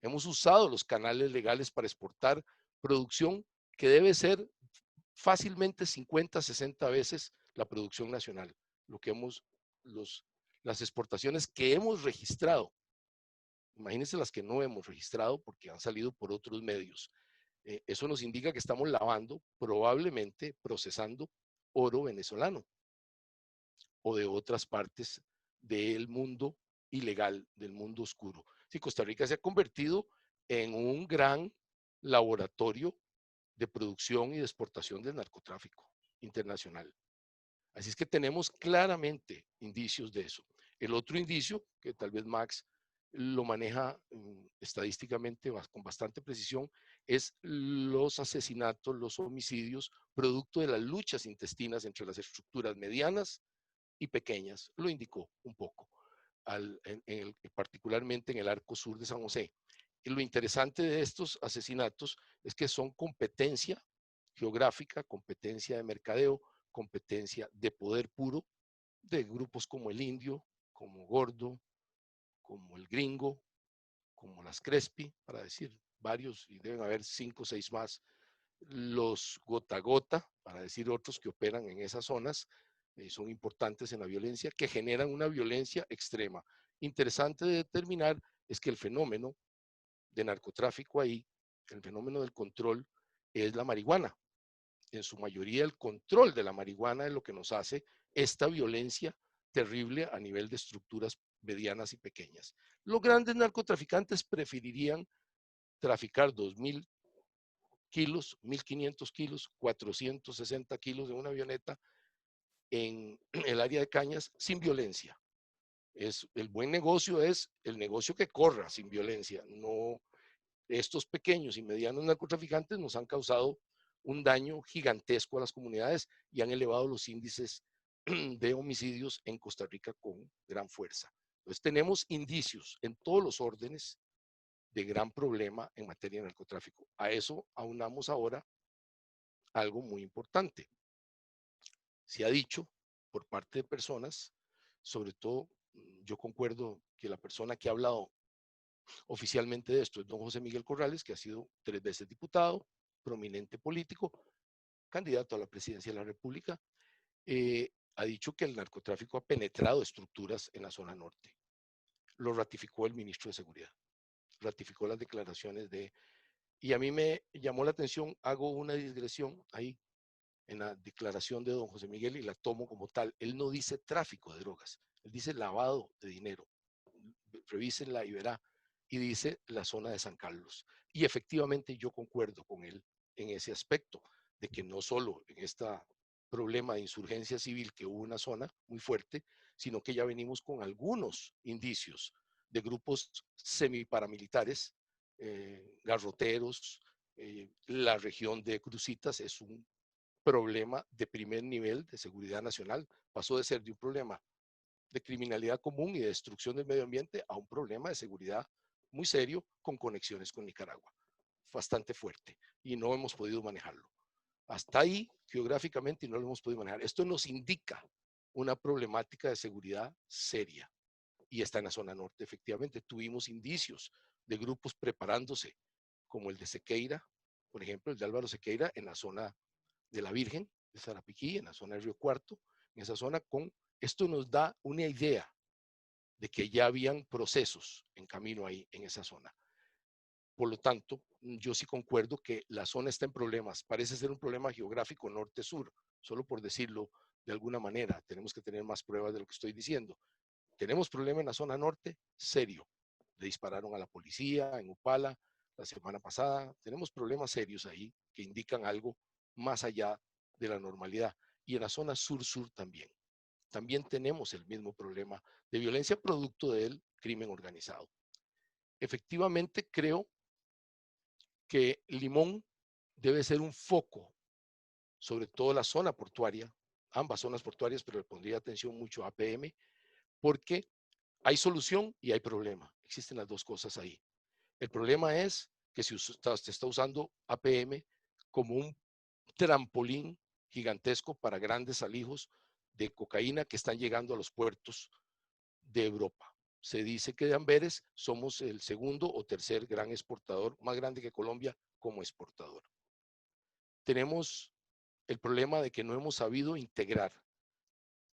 Hemos usado los canales legales para exportar producción que debe ser fácilmente 50, 60 veces la producción nacional. Lo que hemos, las exportaciones que hemos registrado. Imagínense las que no hemos registrado porque han salido por otros medios. Eso nos indica que estamos lavando, probablemente procesando oro venezolano o de otras partes del mundo ilegal, del mundo oscuro. Sí, Costa Rica se ha convertido en un gran laboratorio de producción y de exportación del narcotráfico internacional. Así es que tenemos claramente indicios de eso. El otro indicio, que tal vez Max lo maneja estadísticamente con bastante precisión, es los asesinatos, los homicidios, producto de las luchas intestinas entre las estructuras medianas y pequeñas. Lo indicó un poco, particularmente en el arco sur de San José. Y lo interesante de estos asesinatos es que son competencia geográfica, competencia de mercadeo, competencia de poder puro de grupos como el Indio, como Gordo, como el Gringo, como las Crespi, para decir varios, y deben haber 5 o 6 más, los Gota Gota, para decir otros que operan en esas zonas, son importantes en la violencia, que generan una violencia extrema. Interesante de determinar es que el fenómeno de narcotráfico ahí, el fenómeno del control, es la marihuana. En su mayoría el control de la marihuana es lo que nos hace esta violencia terrible a nivel de estructuras medianas y pequeñas. Los grandes narcotraficantes preferirían traficar 2.000 kilos, 1.500 kilos, 460 kilos de una avioneta en el área de Cañas sin violencia. El buen negocio es el negocio que corra sin violencia. No, estos pequeños y medianos narcotraficantes nos han causado un daño gigantesco a las comunidades y han elevado los índices de homicidios en Costa Rica con gran fuerza. Entonces tenemos indicios en todos los órdenes de gran problema en materia de narcotráfico. A eso aunamos ahora algo muy importante. Se ha dicho por parte de personas, sobre todo yo concuerdo que la persona que ha hablado oficialmente de esto es don José Miguel Corrales, que ha sido 3 veces diputado, prominente político, candidato a la presidencia de la República, ha dicho que el narcotráfico ha penetrado estructuras en la zona norte. Lo ratificó el ministro de Seguridad, ratificó las declaraciones de... Y a mí me llamó la atención, hago una digresión ahí en la declaración de don José Miguel y la tomo como tal. Él no dice tráfico de drogas, él dice lavado de dinero. Revísenla y verá. Y dice la zona de San Carlos. Y efectivamente yo concuerdo con él en ese aspecto, de que no solo en este problema de insurgencia civil que hubo una zona muy fuerte, sino que ya venimos con algunos indicios de grupos semiparamilitares, garroteros. La región de Cruzitas es un problema de primer nivel de seguridad nacional. Pasó de ser de un problema de criminalidad común y de destrucción del medio ambiente a un problema de seguridad muy serio con conexiones con Nicaragua, bastante fuerte, y no hemos podido manejarlo. Hasta ahí, geográficamente, no lo hemos podido manejar. Esto nos indica una problemática de seguridad seria, y está en la zona norte. Efectivamente, tuvimos indicios de grupos preparándose, como el de Sequeira, por ejemplo, el de Álvaro Sequeira, en la zona de la Virgen, de Sarapiquí, en la zona de Río Cuarto, en esa zona. Esto nos da una idea de que ya habían procesos en camino ahí, en esa zona. Por lo tanto, yo sí concuerdo que la zona está en problemas. Parece ser un problema geográfico norte-sur, solo por decirlo de alguna manera. Tenemos que tener más pruebas de lo que estoy diciendo. Tenemos problema en la zona norte, serio. Le dispararon a la policía en Upala la semana pasada. Tenemos problemas serios ahí que indican algo más allá de la normalidad. Y en la zona sur-sur también. También tenemos el mismo problema de violencia producto del crimen organizado. Efectivamente, creo que Limón debe ser un foco, sobre todo la zona portuaria, ambas zonas portuarias, pero le pondría atención mucho a APM, porque hay solución y hay problema. Existen las dos cosas ahí. El problema es que si usted está usando APM como un trampolín gigantesco para grandes alijos de cocaína que están llegando a los puertos de Europa. Se dice que de Amberes somos el segundo o tercer gran exportador, más grande que Colombia como exportador. Tenemos el problema de que no hemos sabido integrar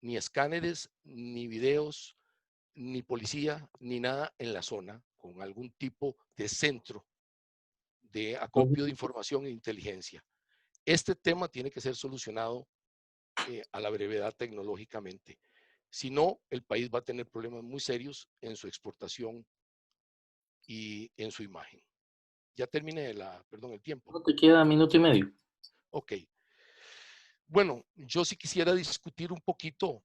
ni escáneres, ni videos, ni policía, ni nada en la zona, con algún tipo de centro de acopio de información e inteligencia. Este tema tiene que ser solucionado a la brevedad tecnológicamente. Si no, el país va a tener problemas muy serios en su exportación y en su imagen. Ya terminé el tiempo. No te queda minuto y medio. Ok. Bueno, yo sí quisiera discutir un poquito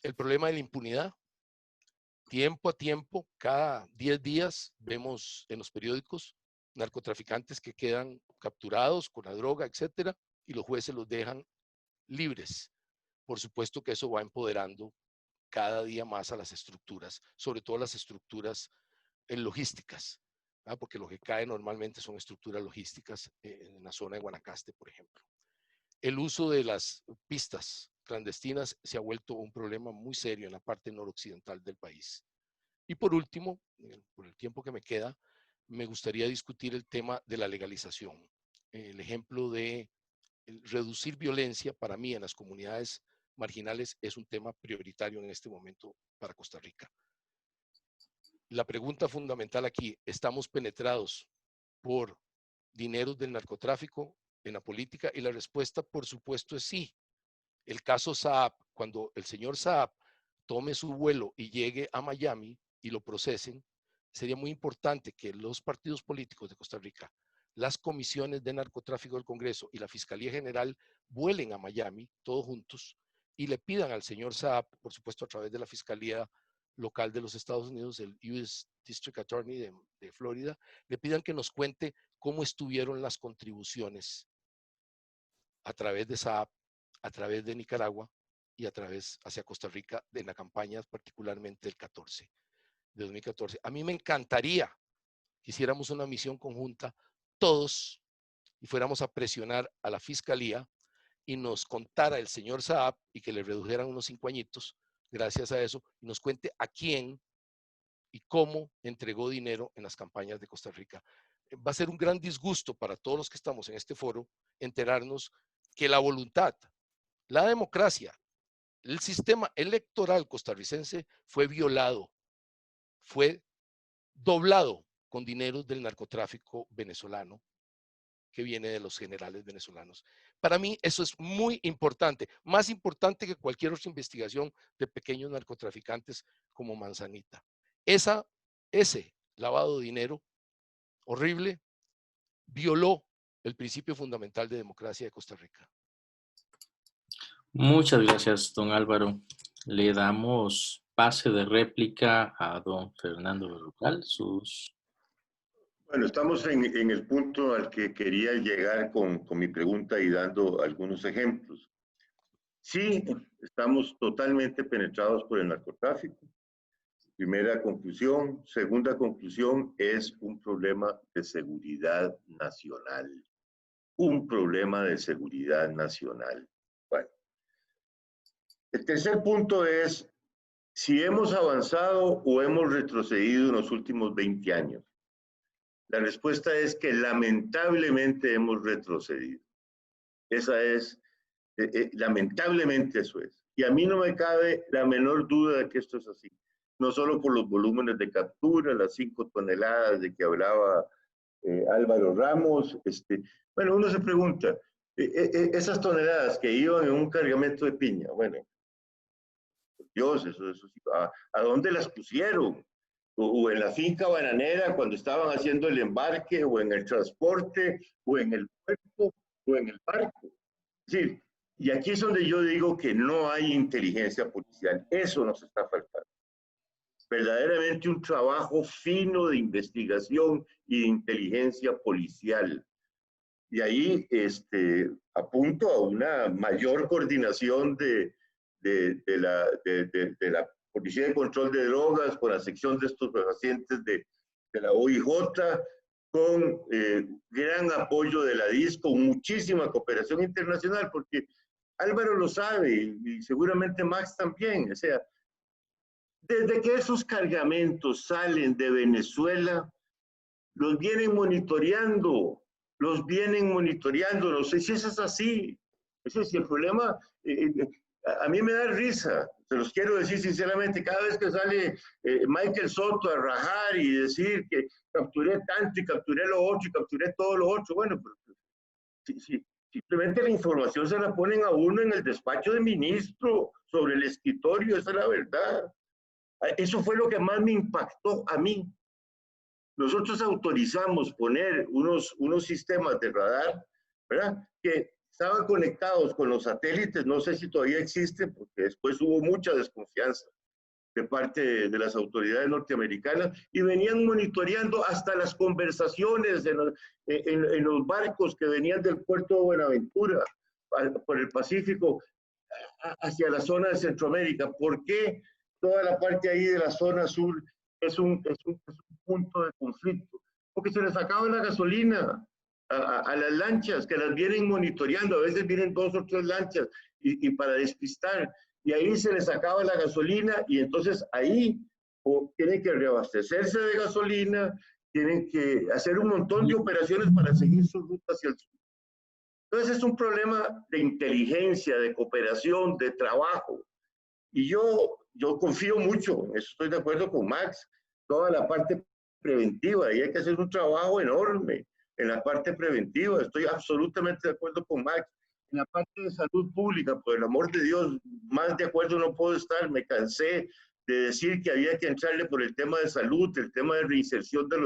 el problema de la impunidad. Tiempo a tiempo, cada 10 días, vemos en los periódicos narcotraficantes que quedan capturados con la droga, etcétera, y los jueces los dejan libres. Por supuesto que eso va empoderando cada día más a las estructuras, sobre todo las estructuras logísticas, porque lo que cae normalmente son estructuras logísticas en la zona de Guanacaste, por ejemplo. El uso de las pistas clandestinas se ha vuelto un problema muy serio en la parte noroccidental del país. Y por último, por el tiempo que me queda, me gustaría discutir el tema de la legalización. El ejemplo de reducir violencia para mí en las comunidades marginales es un tema prioritario en este momento para Costa Rica. La pregunta fundamental aquí, ¿estamos penetrados por dineros del narcotráfico en la política? Y la respuesta, por supuesto, es sí. El caso Saab, cuando el señor Saab tome su vuelo y llegue a Miami y lo procesen, sería muy importante que los partidos políticos de Costa Rica, las comisiones de narcotráfico del Congreso y la Fiscalía General vuelen a Miami, todos juntos, y le pidan al señor Saab, por supuesto a través de la Fiscalía local de los Estados Unidos, el US District Attorney de Florida, le pidan que nos cuente cómo estuvieron las contribuciones a través de Saab, a través de Nicaragua y a través hacia Costa Rica en la campaña particularmente del 14, de 2014. A mí me encantaría que hiciéramos una misión conjunta todos y fuéramos a presionar a la Fiscalía y nos contara el señor Saab y que le redujeran unos 5 añitos gracias a eso y nos cuente a quién y cómo entregó dinero en las campañas de Costa Rica. Va a ser un gran disgusto para todos los que estamos en este foro enterarnos que la voluntad, la democracia, el sistema electoral costarricense fue violado, fue doblado con dinero del narcotráfico venezolano que viene de los generales venezolanos. Para mí eso es muy importante, más importante que cualquier otra investigación de pequeños narcotraficantes como Manzanita. Ese lavado de dinero horrible violó el principio fundamental de democracia de Costa Rica. Muchas gracias, don Álvaro. Le damos pase de réplica a don Fernando Berrocal. Bueno, estamos en el punto al que quería llegar con mi pregunta y dando algunos ejemplos. Sí, estamos totalmente penetrados por el narcotráfico. Primera conclusión. Segunda conclusión, es un problema de seguridad nacional. Un problema de seguridad nacional. Bueno. El tercer punto es si hemos avanzado o hemos retrocedido en los últimos 20 años. La respuesta es que lamentablemente hemos retrocedido. Esa es, lamentablemente eso es. Y a mí no me cabe la menor duda de que esto es así. No solo por los volúmenes de captura, las 5 toneladas de que hablaba Álvaro Ramos. Bueno, uno se pregunta, esas toneladas que iban en un cargamento de piña, bueno, Dios, eso ¿a dónde las pusieron? O en la finca bananera cuando estaban haciendo el embarque, o en el transporte, o en el puerto, o en el barco. Es decir, y aquí es donde yo digo que no hay inteligencia policial. Eso nos está faltando. Verdaderamente un trabajo fino de investigación y de inteligencia policial. Y ahí apunto a una mayor coordinación de la Policía de Control de Drogas, con la sección de estupefacientes de la OIJ, con gran apoyo de la DIS, con muchísima cooperación internacional, porque Álvaro lo sabe y seguramente Max también. O sea, desde que esos cargamentos salen de Venezuela, los vienen monitoreando, no sé si eso es así. Ese es el problema. A mí me da risa, se los quiero decir sinceramente, cada vez que sale Michael Soto a rajar y decir que capturé tanto y capturé lo otro y capturé todo lo otro, bueno, pero simplemente la información se la ponen a uno en el despacho de ministro, sobre el escritorio, esa es la verdad. Eso fue lo que más me impactó a mí. Nosotros autorizamos poner unos sistemas de radar, ¿verdad?, que estaban conectados con los satélites, no sé si todavía existen, porque después hubo mucha desconfianza de parte de las autoridades norteamericanas, y venían monitoreando hasta las conversaciones en los barcos que venían del puerto de Buenaventura, por el Pacífico, hacia la zona de Centroamérica. ¿Por qué toda la parte ahí de la zona sur es un punto de conflicto? Porque se les acaba la gasolina a las lanchas, que las vienen monitoreando. A veces vienen 2 o 3 lanchas y para despistar, y ahí se les acaba la gasolina, y entonces ahí tienen que reabastecerse de gasolina, tienen que hacer un montón de operaciones para seguir su ruta hacia el sur. Entonces es un problema de inteligencia, de cooperación, de trabajo. Y yo confío mucho, en eso estoy de acuerdo con Max, toda la parte preventiva, y hay que hacer un trabajo enorme en la parte preventiva. Estoy absolutamente de acuerdo con Max. En la parte de salud pública, por el amor de Dios, más de acuerdo no puedo estar. Me cansé de decir que había que entrarle por el tema de salud, el tema de reinserción de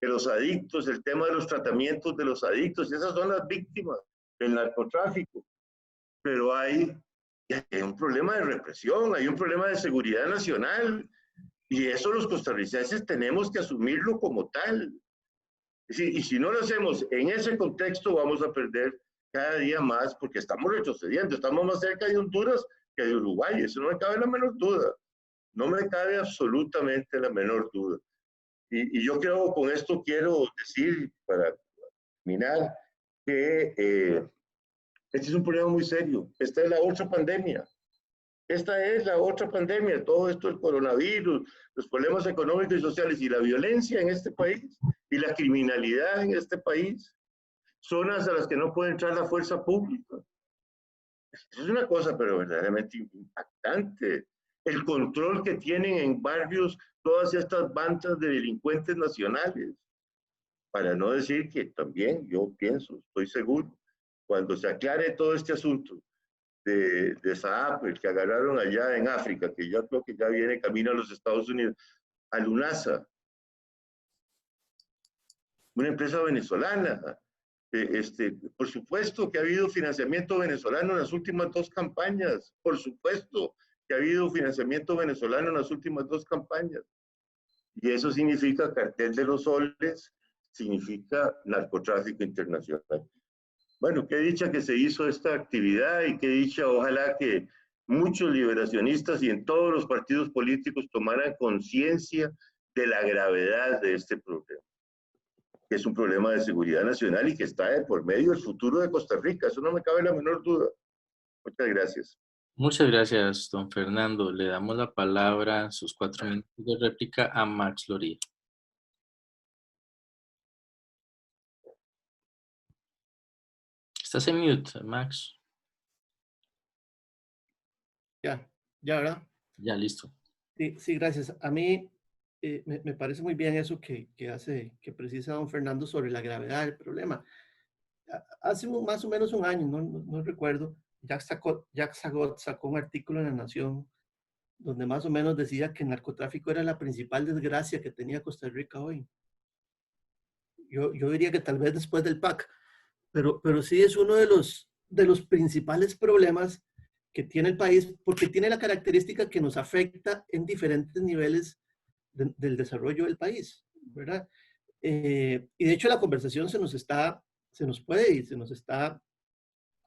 los adictos, el tema de los tratamientos de los adictos. Esas son las víctimas del narcotráfico. Pero hay un problema de represión, hay un problema de seguridad nacional, y eso los costarricenses tenemos que asumirlo como tal. Y si no lo hacemos en ese contexto, vamos a perder cada día más, porque estamos retrocediendo. Estamos más cerca de Honduras que de Uruguay. Eso no me cabe la menor duda. No me cabe absolutamente la menor duda. Y yo creo, con esto quiero decir, para terminar, que este es un problema muy serio. Esta es la otra pandemia. Esta es la otra pandemia. Todo esto, el coronavirus, los problemas económicos y sociales, y la violencia en este país, y la criminalidad en este país, zonas a las que no puede entrar la fuerza pública. Es una cosa, pero verdaderamente impactante. El control que tienen en barrios todas estas bandas de delincuentes nacionales. Para no decir que también yo pienso, estoy seguro, cuando se aclare todo este asunto de Saab, el que agarraron allá en África, que ya creo que ya viene camino a los Estados Unidos, a Lunasa, una empresa venezolana. Por supuesto que ha habido financiamiento venezolano en las últimas 2 campañas, por supuesto que ha habido financiamiento venezolano en las últimas 2 campañas. Y eso significa cartel de los soles, significa narcotráfico internacional. Bueno, qué dicha que se hizo esta actividad y qué dicha, ojalá que muchos liberacionistas y en todos los partidos políticos tomaran conciencia de la gravedad de este problema, que es un problema de seguridad nacional y que está de por medio del futuro de Costa Rica. Eso no me cabe la menor duda. Muchas gracias. Muchas gracias, don Fernando. Le damos la palabra, sus 4 minutos de réplica, a Max Loría. Estás en mute, Max. Ya, ¿verdad? Ya, listo. Sí, gracias. A mí me parece muy bien eso que precisa don Fernando sobre la gravedad del problema. Hace más o menos un año, no recuerdo, Jacques Sagot sacó un artículo en La Nación donde más o menos decía que el narcotráfico era la principal desgracia que tenía Costa Rica hoy. Yo diría que tal vez después del PAC, pero sí es uno de los principales problemas que tiene el país, porque tiene la característica que nos afecta en diferentes niveles del desarrollo del país, ¿verdad? Y de hecho la conversación se nos está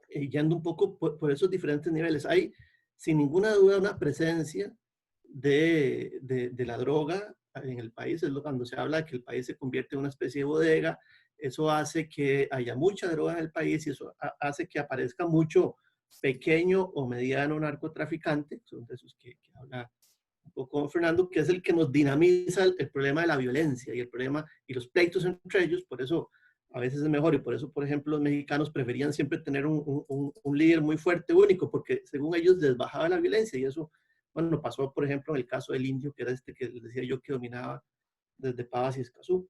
yendo un poco por esos diferentes niveles. Hay, sin ninguna duda, una presencia de la droga en el país. Es cuando se habla de que el país se convierte en una especie de bodega. Eso hace que haya mucha droga en el país y eso hace que aparezca mucho pequeño o mediano narcotraficante, son de esos que habla un poco Fernando, que es el que nos dinamiza el problema de la violencia y el problema y los pleitos entre ellos. Por eso a veces es mejor y por eso, por ejemplo, los mexicanos preferían siempre tener un líder muy fuerte, único, porque según ellos les bajaba la violencia y eso, bueno, pasó, por ejemplo, en el caso del indio, que era que les decía yo que dominaba desde Pavas y Escazú.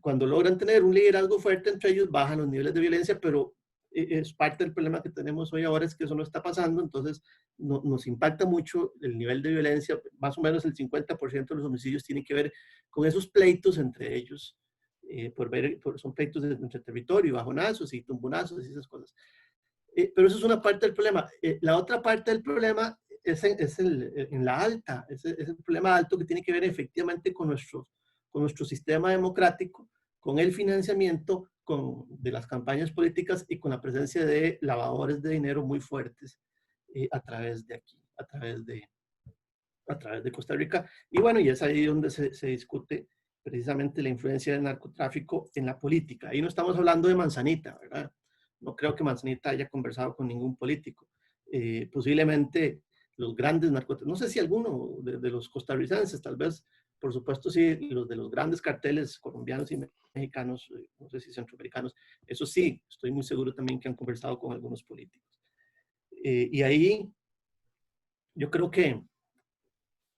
Cuando logran tener un liderazgo fuerte entre ellos, bajan los niveles de violencia, pero es parte del problema que tenemos hoy ahora, es que eso no está pasando, entonces nos impacta mucho el nivel de violencia. Más o menos el 50% de los homicidios tienen que ver con esos pleitos entre ellos, son pleitos entre territorio, bajonazos y tumbonazos y esas cosas. Pero eso es una parte del problema. La otra parte del problema es en la alta, es el problema alto que tiene que ver efectivamente con nuestro sistema democrático, con el financiamiento de las campañas políticas y con la presencia de lavadores de dinero muy fuertes a través de aquí, a través de Costa Rica. Y bueno, y es ahí donde se discute precisamente la influencia del narcotráfico en la política. Ahí no estamos hablando de Manzanita, ¿verdad? No creo que Manzanita haya conversado con ningún político. Posiblemente los grandes narcotraficantes, no sé si alguno de los costarricenses, tal vez, por supuesto sí, los de los grandes carteles colombianos y mexicanos, no sé si centroamericanos, eso sí, estoy muy seguro también que han conversado con algunos políticos. Y ahí yo creo que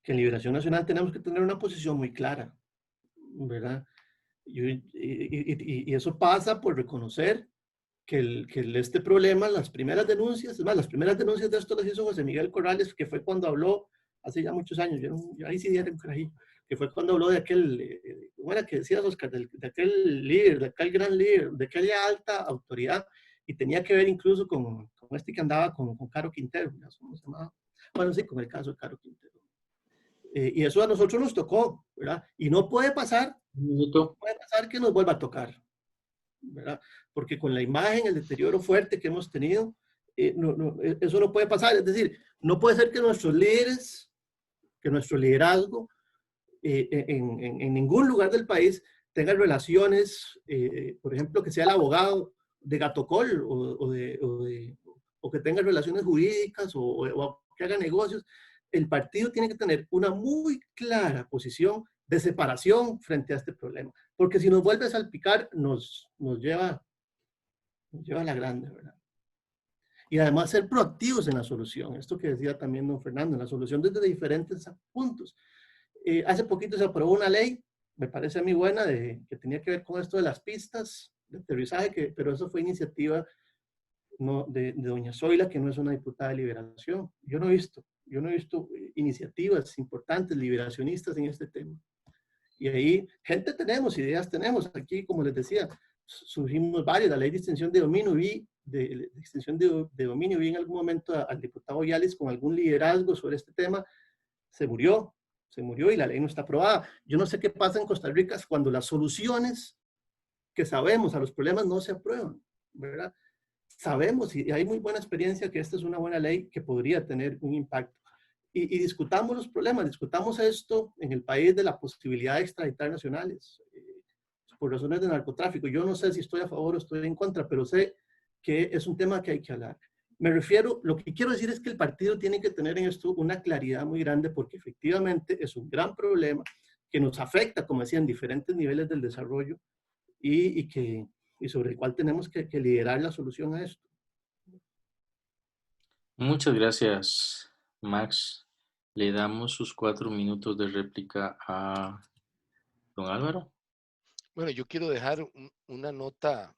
en Liberación Nacional tenemos que tener una posición muy clara, ¿verdad? Y eso pasa por reconocer que este problema, las primeras denuncias, es más, las primeras denuncias de esto las hizo José Miguel Corrales, que fue cuando habló, hace ya muchos años, yo ahí sí dieron carajillo, que fue cuando habló de aquel, ¿cómo era que decías, Oscar? De aquel líder, de aquel gran líder, de aquella alta autoridad, y tenía que ver incluso con este que andaba con Caro Quintero, ¿cómo se llamaba? Bueno, sí, con el caso de Caro Quintero. Y eso a nosotros nos tocó, ¿verdad? Y no puede pasar que nos vuelva a tocar, ¿verdad? Porque con la imagen, el deterioro fuerte que hemos tenido, eso no puede pasar. Es decir, no puede ser que nuestros líderes, que nuestro liderazgo en ningún lugar del país tenga relaciones, por ejemplo, que sea el abogado de Gatocol o que tenga relaciones jurídicas o que haga negocios. El partido tiene que tener una muy clara posición de separación frente a este problema, porque si nos vuelve a salpicar, nos lleva a la grande, ¿verdad? y además ser proactivos en la solución. Esto que decía también don Fernando, en la solución desde diferentes puntos. Hace poquito se aprobó una ley, me parece a mí buena, que tenía que ver con esto de las pistas de aterrizaje, pero eso fue iniciativa no, de doña Zoila, que no es una diputada de Liberación. Yo no he visto iniciativas importantes, liberacionistas en este tema. Y ahí, gente tenemos, ideas tenemos. Aquí, como les decía, surgimos varios. La ley de extensión de dominio, de extensión de dominio, vi en algún momento al diputado Yales con algún liderazgo sobre este tema. Se murió y la ley no está aprobada. Yo no sé qué pasa en Costa Rica cuando las soluciones que sabemos a los problemas no se aprueban, ¿verdad? Sabemos y hay muy buena experiencia que esta es una buena ley que podría tener un impacto. Y discutamos los problemas, discutamos esto en el país de la posibilidad de extraditar nacionales por razones de narcotráfico. Yo no sé si estoy a favor o estoy en contra, pero sé que es un tema que hay que hablar. Me refiero, lo que quiero decir es que el partido tiene que tener en esto una claridad muy grande porque efectivamente es un gran problema que nos afecta, como decía, en diferentes niveles del desarrollo y sobre el cual tenemos que liderar la solución a esto. Muchas gracias, Max. Le damos sus 4 minutos de réplica a don Álvaro. Bueno, yo quiero dejar una nota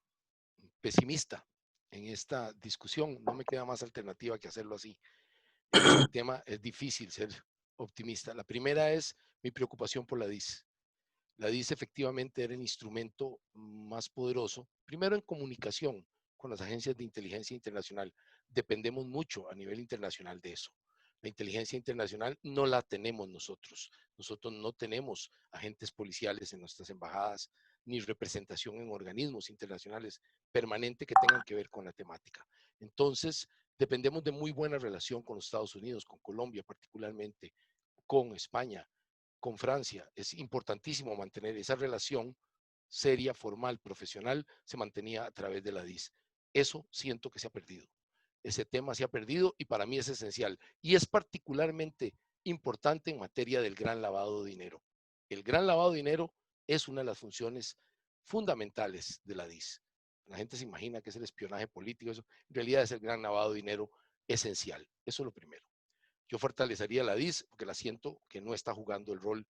pesimista en esta discusión. No me queda más alternativa que hacerlo así. En este tema es difícil ser optimista. La primera es mi preocupación por la DIS. La DIS efectivamente era el instrumento más poderoso, primero en comunicación con las agencias de inteligencia internacional. Dependemos mucho a nivel internacional de eso. La inteligencia internacional no la tenemos nosotros. Nosotros no tenemos agentes policiales en nuestras embajadas, ni representación en organismos internacionales permanente que tengan que ver con la temática. Entonces, dependemos de muy buena relación con los Estados Unidos, con Colombia particularmente, con España, con Francia. Es importantísimo mantener esa relación seria, formal, profesional, se mantenía a través de la DIS. Eso siento que se ha perdido. Ese tema se ha perdido y para mí es esencial. Y es particularmente importante en materia del gran lavado de dinero. El gran lavado de dinero es una de las funciones fundamentales de la DIS. La gente se imagina que es el espionaje político, eso en realidad es el gran lavado de dinero esencial. Eso es lo primero. Yo fortalecería la DIS porque la siento que no está jugando el rol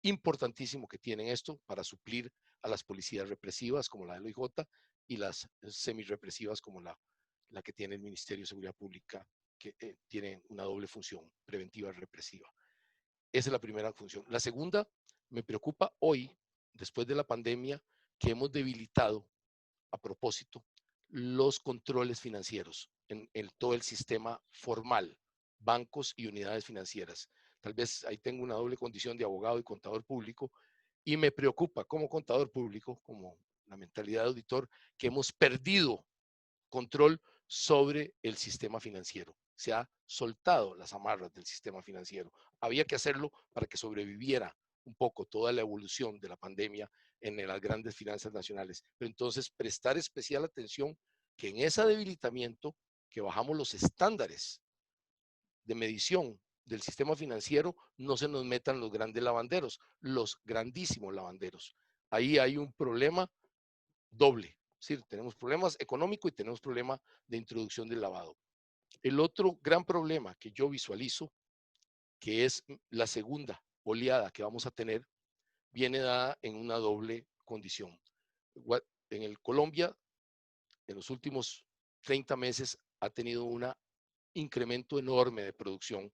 importantísimo que tienen esto para suplir a las policías represivas como la del OIJ y las semi-represivas como la que tiene el Ministerio de Seguridad Pública, que tiene una doble función, preventiva y represiva. Esa es la primera función. La segunda, me preocupa hoy, después de la pandemia, que hemos debilitado a propósito los controles financieros en todo el sistema formal, bancos y unidades financieras. Tal vez ahí tengo una doble condición de abogado y contador público y me preocupa como contador público, como la mentalidad de auditor, que hemos perdido control sobre el sistema financiero. Se ha soltado las amarras del sistema financiero. Había que hacerlo para que sobreviviera un poco toda la evolución de la pandemia en las grandes finanzas nacionales. Pero entonces prestar especial atención que en ese debilitamiento, que bajamos los estándares de medición del sistema financiero, no se nos metan los grandes lavanderos, los grandísimos lavanderos. Ahí hay un problema doble. Es decir, tenemos problemas económicos y tenemos problema de introducción del lavado. El otro gran problema que yo visualizo, que es la segunda oleada que vamos a tener, viene dada en una doble condición. En el Colombia, en los últimos 30 meses, ha tenido un incremento enorme de producción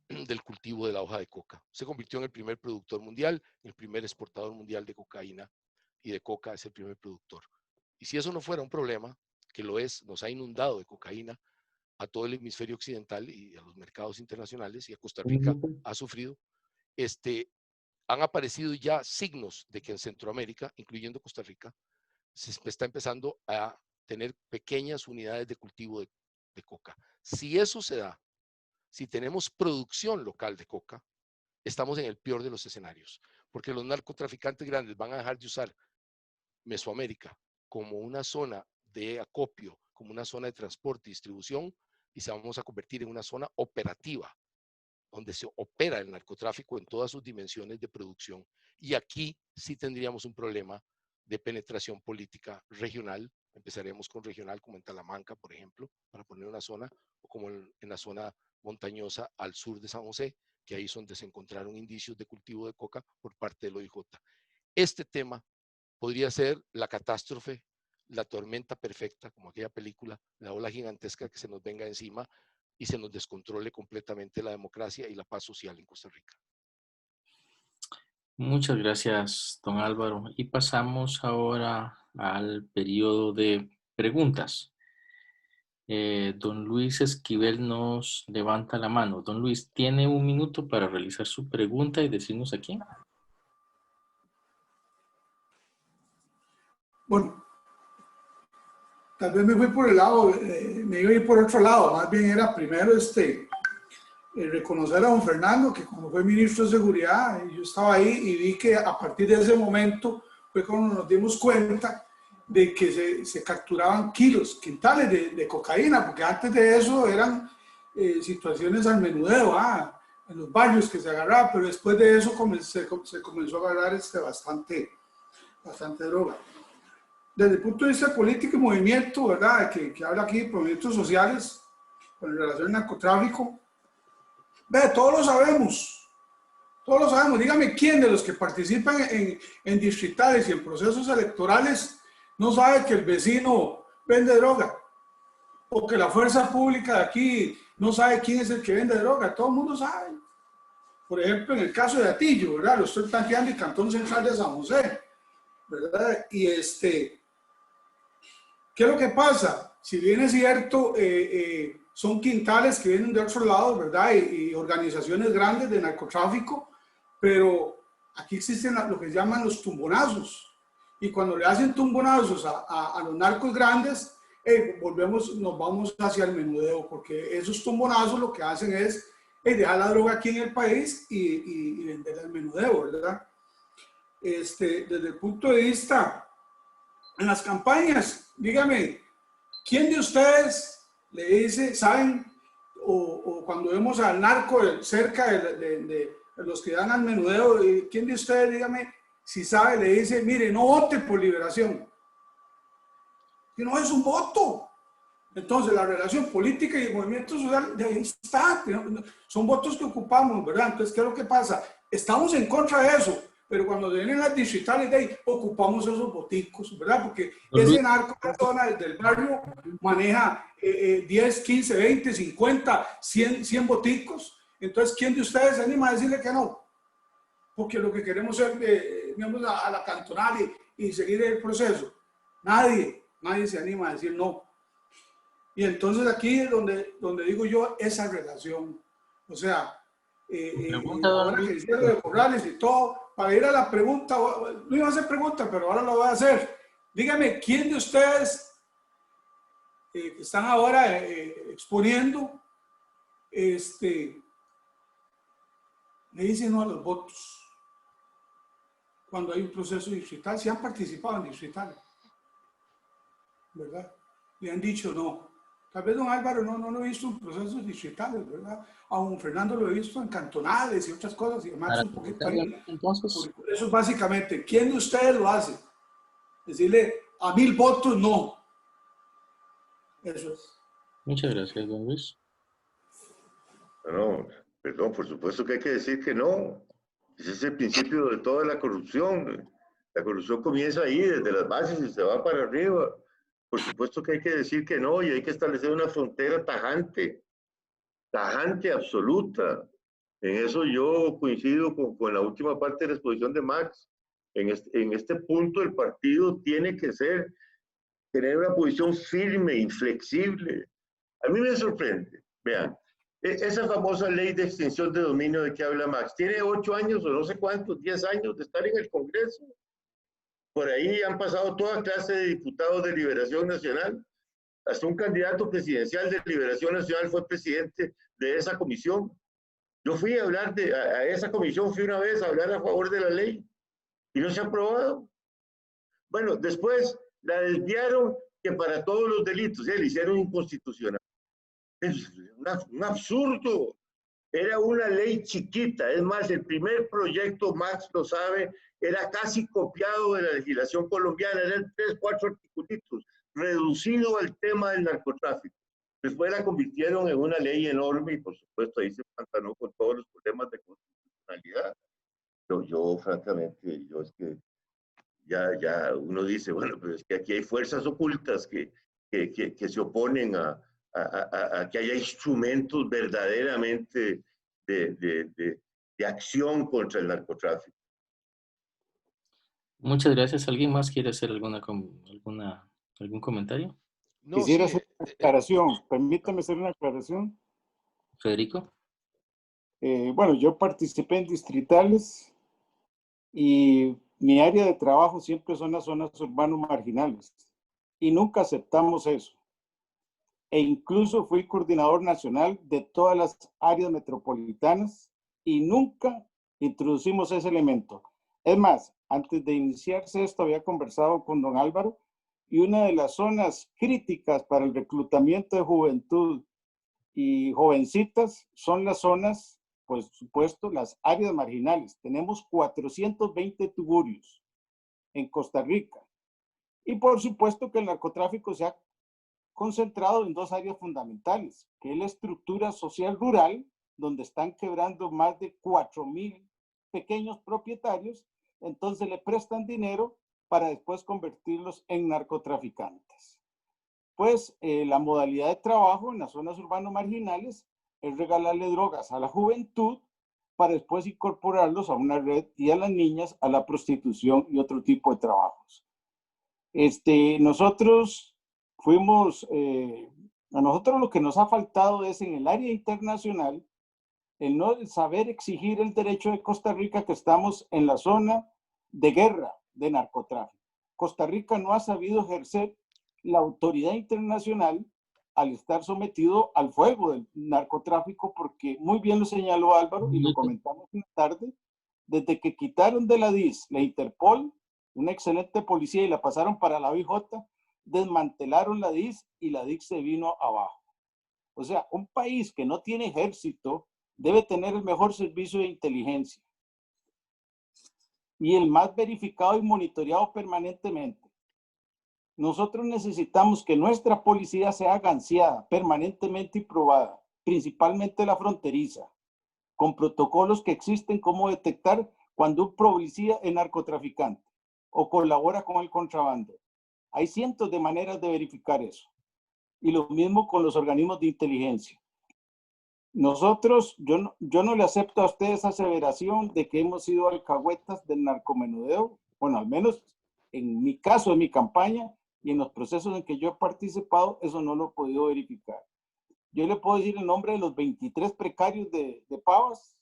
del cultivo de la hoja de coca. Se convirtió en el primer productor mundial, el primer exportador mundial de cocaína y de coca es el primer productor. Y si eso no fuera un problema, que lo es, nos ha inundado de cocaína a todo el hemisferio occidental y a los mercados internacionales, y a Costa Rica ha sufrido, han aparecido ya signos de que en Centroamérica, incluyendo Costa Rica, se está empezando a tener pequeñas unidades de cultivo de coca. Si eso se da, si tenemos producción local de coca, estamos en el peor de los escenarios, porque los narcotraficantes grandes van a dejar de usar Mesoamérica como una zona de acopio, como una zona de transporte y distribución, y se vamos a convertir en una zona operativa, donde se opera el narcotráfico en todas sus dimensiones de producción. Y aquí sí tendríamos un problema de penetración política regional Empezaremos con regional como en Talamanca, por ejemplo, para poner una zona, o como en la zona montañosa al sur de San José, que ahí es donde se encontraron indicios de cultivo de coca por parte del OIJ. Este tema podría ser la catástrofe, la tormenta perfecta, como aquella película, la ola gigantesca que se nos venga encima y se nos descontrole completamente la democracia y la paz social en Costa Rica. Muchas gracias, don Álvaro. Y pasamos ahora al periodo de preguntas. Don Luis Esquivel nos levanta la mano. Don Luis, ¿tiene un minuto para realizar su pregunta y decirnos a quién? Bueno, tal vez me fui por el lado, me iba a ir por otro lado. Más bien era primero reconocer a don Fernando, que como fue ministro de Seguridad, yo estaba ahí y vi que a partir de ese momento fue cuando nos dimos cuenta de que se capturaban quintales de cocaína, porque antes de eso eran situaciones al menudeo, en los barrios que se agarraba, pero después de eso se comenzó a agarrar bastante droga. Desde el punto de vista político y movimiento, ¿verdad? Que habla aquí de movimientos sociales con relación al narcotráfico, todos lo sabemos. Dígame quién de los que participan en distritales y en procesos electorales no sabe que el vecino vende droga, o que la fuerza pública de aquí no sabe quién es el que vende droga. Todo el mundo sabe. Por ejemplo, en el caso de Atillo, ¿verdad? Lo estoy planteando en el Cantón Central de San José, ¿verdad? Y ¿qué es lo que pasa? Si bien es cierto, son quintales que vienen de otros lados, ¿verdad? Y organizaciones grandes de narcotráfico, pero aquí existen lo que llaman los tumbonazos. Y cuando le hacen tumbonazos a los narcos grandes, nos vamos hacia el menudeo, porque esos tumbonazos lo que hacen es dejar la droga aquí en el país y venderla al menudeo, ¿verdad? Desde el punto de vista, en las campañas, dígame, ¿quién de ustedes le dice, saben, o cuando vemos al narco cerca de los que dan al menudeo, ¿quién de ustedes, dígame, si sabe, le dice, mire, no vote por Liberación? Que no es un voto. Entonces, la relación política y el movimiento social, de ahí está, son votos que ocupamos, ¿verdad? Entonces, ¿qué es lo que pasa? Estamos en contra de eso, pero cuando vienen las digitales, de ahí ocupamos esos boticos, ¿verdad? Porque ese narco persona del barrio maneja 10, 15, 20, 50, 100 boticos. Entonces, ¿quién de ustedes se anima a decirle que no? Porque lo que queremos es miembros a la cantonal y seguir el proceso. Nadie se anima a decir no. Y entonces aquí es donde digo yo esa relación. O sea, ahora que hicieron de Corrales y todo, para ir a la pregunta, no iba a hacer pregunta, pero ahora lo voy a hacer. Dígame, ¿quién de ustedes que están ahora exponiendo, le dicen no a los votos cuando hay un proceso distrital? Si han participado en distritales, ¿verdad? Le han dicho no. Tal vez don Álvaro no lo he visto en procesos distritales, ¿verdad? A don Fernando lo he visto en cantonales y otras cosas y demás. Un poquito ahí. Entonces, eso es básicamente, ¿quién de ustedes lo hace? Decirle a 1000 votos no. Eso es. Muchas gracias, don Luis. No, perdón, por supuesto que hay que decir que no. Ese es el principio de toda la corrupción. La corrupción comienza ahí, desde las bases y se va para arriba. Por supuesto que hay que decir que no y hay que establecer una frontera tajante absoluta. En eso yo coincido con la última parte de la exposición de Max. En este punto el partido tiene que tener una posición firme, inflexible. A mí me sorprende, vean, esa famosa ley de extinción de dominio de que habla Max, tiene 8 años o no sé cuántos, 10 años de estar en el Congreso. Por ahí han pasado toda clase de diputados de Liberación Nacional. Hasta un candidato presidencial de Liberación Nacional fue presidente de esa comisión. Yo fui a hablar a esa comisión, fui una vez a hablar a favor de la ley y no se ha aprobado. Bueno, después la desviaron que para todos los delitos, le hicieron inconstitucional. Es un absurdo. Era una ley chiquita. Es más, el primer proyecto, Max lo sabe, era casi copiado de la legislación colombiana. Eran 3, 4 articulitos. reducido el tema del narcotráfico. Después la convirtieron en una ley enorme y por supuesto ahí se pantanó con todos los problemas de constitucionalidad. Yo francamente, yo es que ya uno dice, bueno, pero es que aquí hay fuerzas ocultas que se oponen a que haya instrumentos verdaderamente de acción contra el narcotráfico. Muchas gracias. ¿Alguien más quiere hacer algún comentario? No, Quisiera sí, hacer una aclaración. Permítame hacer una aclaración. Federico. Bueno, yo participé en distritales y mi área de trabajo siempre son las zonas urbanas marginales y nunca aceptamos eso. E incluso fui coordinador nacional de todas las áreas metropolitanas y nunca introducimos ese elemento. Es más, antes de iniciarse esto había conversado con don Álvaro y una de las zonas críticas para el reclutamiento de juventud y jovencitas son las zonas, por supuesto, las áreas marginales. Tenemos 420 tugurios en Costa Rica. Y por supuesto que el narcotráfico se ha concentrado en dos áreas fundamentales, que es la estructura social rural, donde están quebrando más de 4,000 pequeños propietarios, entonces le prestan dinero para después convertirlos en narcotraficantes. Pues la modalidad de trabajo en las zonas urbanas marginales es regalarle drogas a la juventud para después incorporarlos a una red y a las niñas a la prostitución y otro tipo de trabajos. Nosotros fuimos, a nosotros lo que nos ha faltado es en el área internacional el no saber exigir el derecho de Costa Rica, que estamos en la zona de guerra de narcotráfico. Costa Rica no ha sabido ejercer la autoridad internacional al estar sometido al fuego del narcotráfico, porque muy bien lo señaló Álvaro y lo comentamos una tarde, desde que quitaron de la DIS la Interpol, una excelente policía, y la pasaron para la BJ, desmantelaron la DIS y la DIC se vino abajo. O sea, un país que no tiene ejército debe tener el mejor servicio de inteligencia y el más verificado y monitoreado permanentemente. Nosotros necesitamos que nuestra policía sea ganciada permanentemente y probada, principalmente la fronteriza, con protocolos que existen cómo detectar cuando un policía es narcotraficante o colabora con el contrabando. Hay cientos de maneras de verificar eso. Y lo mismo con los organismos de inteligencia. Nosotros, yo no le acepto a usted esa aseveración de que hemos sido alcahuetas del narcomenudeo. Bueno, al menos en mi caso, en mi campaña y en los procesos en que yo he participado, eso no lo he podido verificar. Yo le puedo decir el nombre de los 23 precarios de Pavas,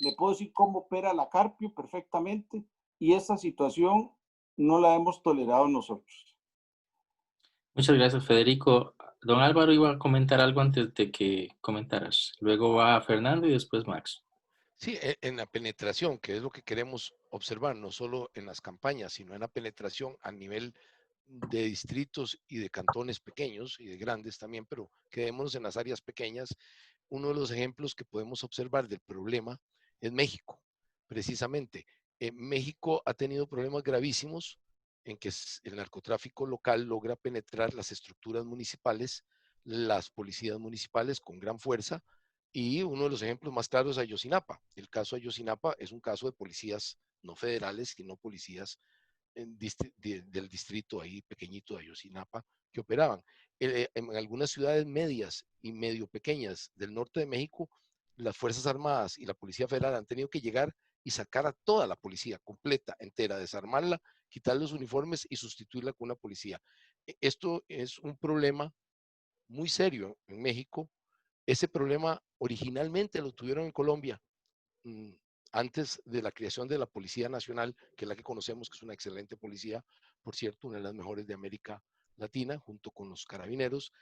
le puedo decir cómo opera la Carpio perfectamente, y esa situación no la hemos tolerado nosotros. Muchas gracias, Federico. Don Álvaro iba a comentar algo antes de que comentaras. Luego va Fernando y después Max. Sí, en la penetración, que es lo que queremos observar, no solo en las campañas, sino en la penetración a nivel de distritos y de cantones pequeños y de grandes también, pero quedémonos en las áreas pequeñas. Uno de los ejemplos que podemos observar del problema es México, precisamente. México ha tenido problemas gravísimos en que el narcotráfico local logra penetrar las estructuras municipales, las policías municipales con gran fuerza, y uno de los ejemplos más claros es Ayotzinapa. El caso de Ayotzinapa es un caso de policías no federales, sino policías del distrito ahí pequeñito de Ayotzinapa que operaban. En algunas ciudades medias y medio pequeñas del norte de México, las Fuerzas Armadas y la Policía Federal han tenido que llegar y sacar a toda la policía completa, entera, desarmarla, quitar los uniformes y sustituirla con una policía. Esto es un problema muy serio en México. Ese problema originalmente lo tuvieron en Colombia, antes de la creación de la Policía Nacional, que es la que conocemos, que es una excelente policía, por cierto, una de las mejores de América Latina, junto con los carabineros.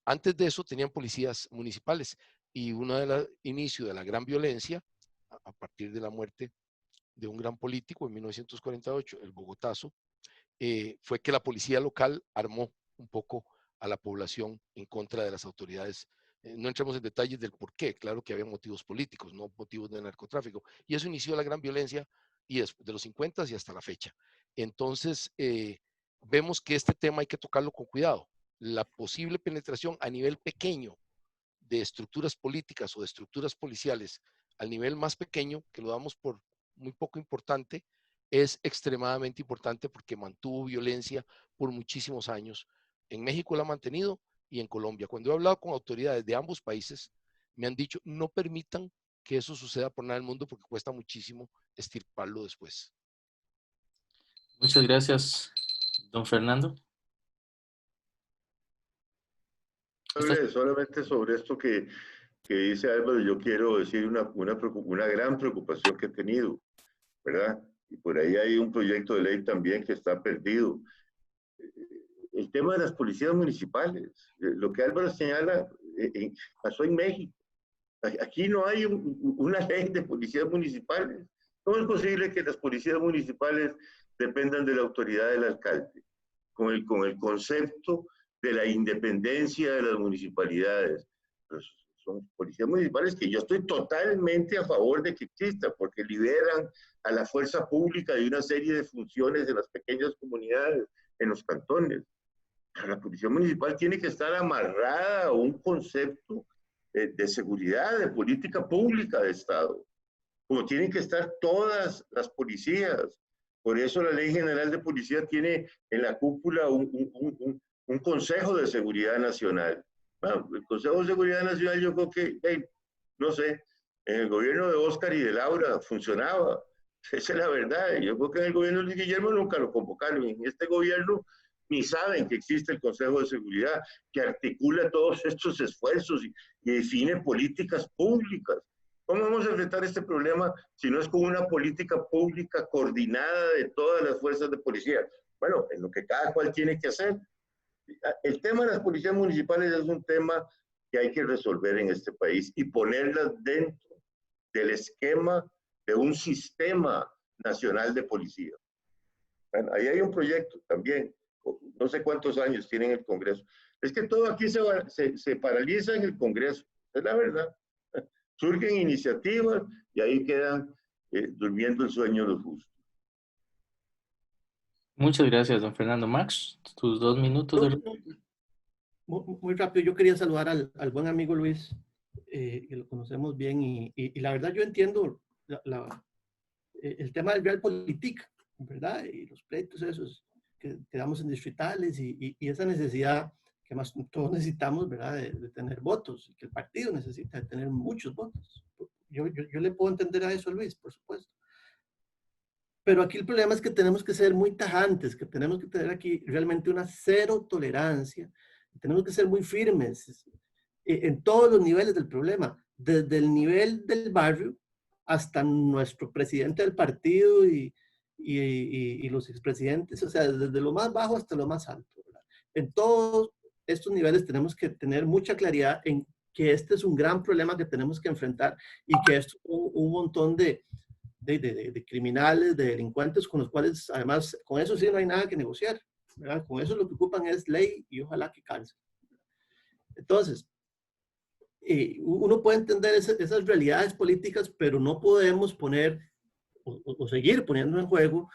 Antes de eso tenían policías municipales, y uno del inicio de la gran violencia, a partir de la muerte de un gran político en 1948, el Bogotazo, fue que la policía local armó un poco a la población en contra de las autoridades. No entremos en detalles del por qué, claro que había motivos políticos, no motivos de narcotráfico, y eso inició la gran violencia y de los 50 y hasta la fecha. Entonces, vemos que este tema hay que tocarlo con cuidado. La posible penetración a nivel pequeño de estructuras políticas o de estructuras policiales al nivel más pequeño, que lo damos por muy poco importante, es extremadamente importante porque mantuvo violencia por muchísimos años. En México la ha mantenido y en Colombia. Cuando he hablado con autoridades de ambos países, me han dicho no permitan que eso suceda por nada del mundo porque cuesta muchísimo extirparlo después. Muchas gracias, don Fernando. Solamente sobre esto que dice Álvaro, yo quiero decir una gran preocupación que he tenido, ¿verdad? Y por ahí hay un proyecto de ley también que está perdido. El tema de las policías municipales, lo que Álvaro señala, pasó en México. Aquí no hay una ley de policías municipales. ¿Cómo es posible que las policías municipales dependan de la autoridad del alcalde? Con el concepto de la independencia de las municipalidades. Pues son policías municipales que yo estoy totalmente a favor de que existan, porque liberan a la fuerza pública de una serie de funciones en las pequeñas comunidades, en los cantones. Pero la policía municipal tiene que estar amarrada a un concepto de seguridad, de política pública de Estado, como tienen que estar todas las policías. Por eso la Ley General de Policía tiene en la cúpula un Consejo de Seguridad Nacional. Bueno, el Consejo de Seguridad Nacional yo creo que, no sé, en el gobierno de Óscar y de Laura funcionaba. Esa es la verdad. Yo creo que en el gobierno de Guillermo nunca lo convocaron. En este gobierno ni saben que existe el Consejo de Seguridad, que articula todos estos esfuerzos y define políticas públicas. ¿Cómo vamos a enfrentar este problema si no es con una política pública coordinada de todas las fuerzas de policía? Bueno, en lo que cada cual tiene que hacer. El tema de las policías municipales es un tema que hay que resolver en este país y ponerlas dentro del esquema de un sistema nacional de policía. Bueno, ahí hay un proyecto también, no sé cuántos años tiene en el Congreso. Es que todo aquí se paraliza en el Congreso, es la verdad. Surgen iniciativas y ahí quedan durmiendo el sueño los justos. Muchas gracias, don Fernando. Max, tus 2 minutos. Muy rápido, yo quería saludar al buen amigo Luis, que lo conocemos bien, y la verdad yo entiendo el tema del Realpolitik, ¿verdad? Y los pleitos esos que damos en distritales y esa necesidad que más todos necesitamos, ¿verdad? De tener votos, y que el partido necesita de tener muchos votos. Yo le puedo entender a eso, Luis, por supuesto. Pero aquí el problema es que tenemos que ser muy tajantes, que tenemos que tener aquí realmente una cero tolerancia, tenemos que ser muy firmes en todos los niveles del problema, desde el nivel del barrio hasta nuestro presidente del partido y los expresidentes, o sea, desde lo más bajo hasta lo más alto, ¿verdad? En todos estos niveles tenemos que tener mucha claridad en que este es un gran problema que tenemos que enfrentar y que es un montón de criminales, de delincuentes con los cuales, además, con eso sí no hay nada que negociar, ¿verdad? Con eso lo que ocupan es ley y ojalá que calce. Entonces, uno puede entender esas realidades políticas, pero no podemos poner o seguir poniendo en juego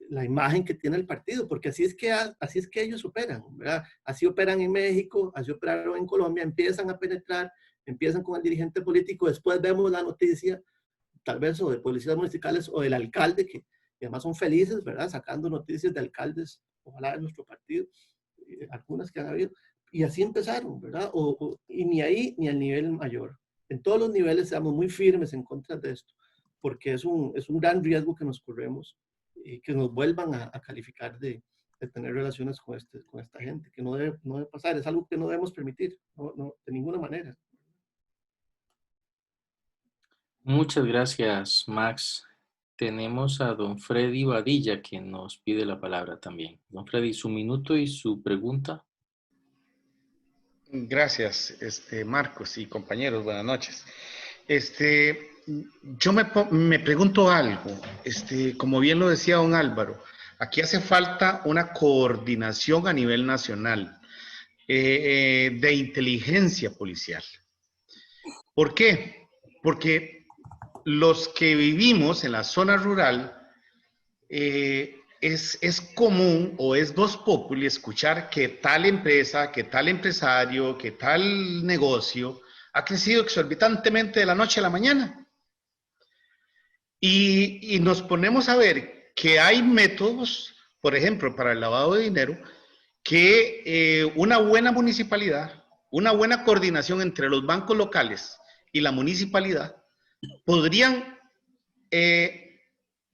la imagen que tiene el partido, porque así es que ellos operan, ¿verdad? Así operan en México, así operaron en Colombia, empiezan a penetrar, empiezan con el dirigente político, después vemos la noticia, tal vez o de policías municipales o del alcalde, que además son felices, ¿verdad? Sacando noticias de alcaldes, ojalá de nuestro partido, algunas que han habido, y así empezaron, ¿verdad? Y ni ahí ni al nivel mayor. En todos los niveles seamos muy firmes en contra de esto, porque es un gran riesgo que nos corremos y que nos vuelvan a calificar de tener relaciones con esta gente, que no debe pasar, es algo que no debemos permitir, no, de ninguna manera. Muchas gracias, Max. Tenemos a don Freddy Badilla, que nos pide la palabra también. Don Freddy, su minuto y su pregunta. Gracias, Marcos y compañeros, buenas noches. Yo me pregunto algo, como bien lo decía don Álvaro, aquí hace falta una coordinación a nivel nacional de inteligencia policial. ¿Por qué? Porque los que vivimos en la zona rural es común o es voz populi escuchar que tal empresa, que tal empresario, que tal negocio ha crecido exorbitantemente de la noche a la mañana. Y nos ponemos a ver que hay métodos, por ejemplo, para el lavado de dinero, que una buena municipalidad, una buena coordinación entre los bancos locales y la municipalidad podrían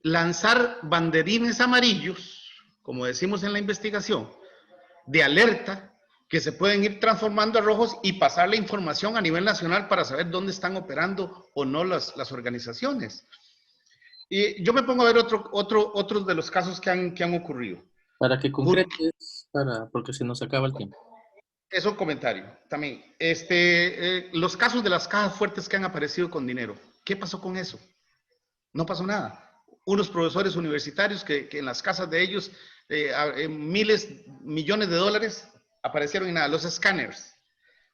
lanzar banderines amarillos, como decimos en la investigación, de alerta, que se pueden ir transformando a rojos y pasar la información a nivel nacional para saber dónde están operando o no las organizaciones. Y yo me pongo a ver otros de los casos que han ocurrido. Para que concretes, porque se nos acaba el tiempo. Es un comentario también. Los casos de las cajas fuertes que han aparecido con dinero. ¿Qué pasó con eso? No pasó nada. Unos profesores universitarios que en las casas de ellos, miles, millones de dólares aparecieron y nada. Los escáneres,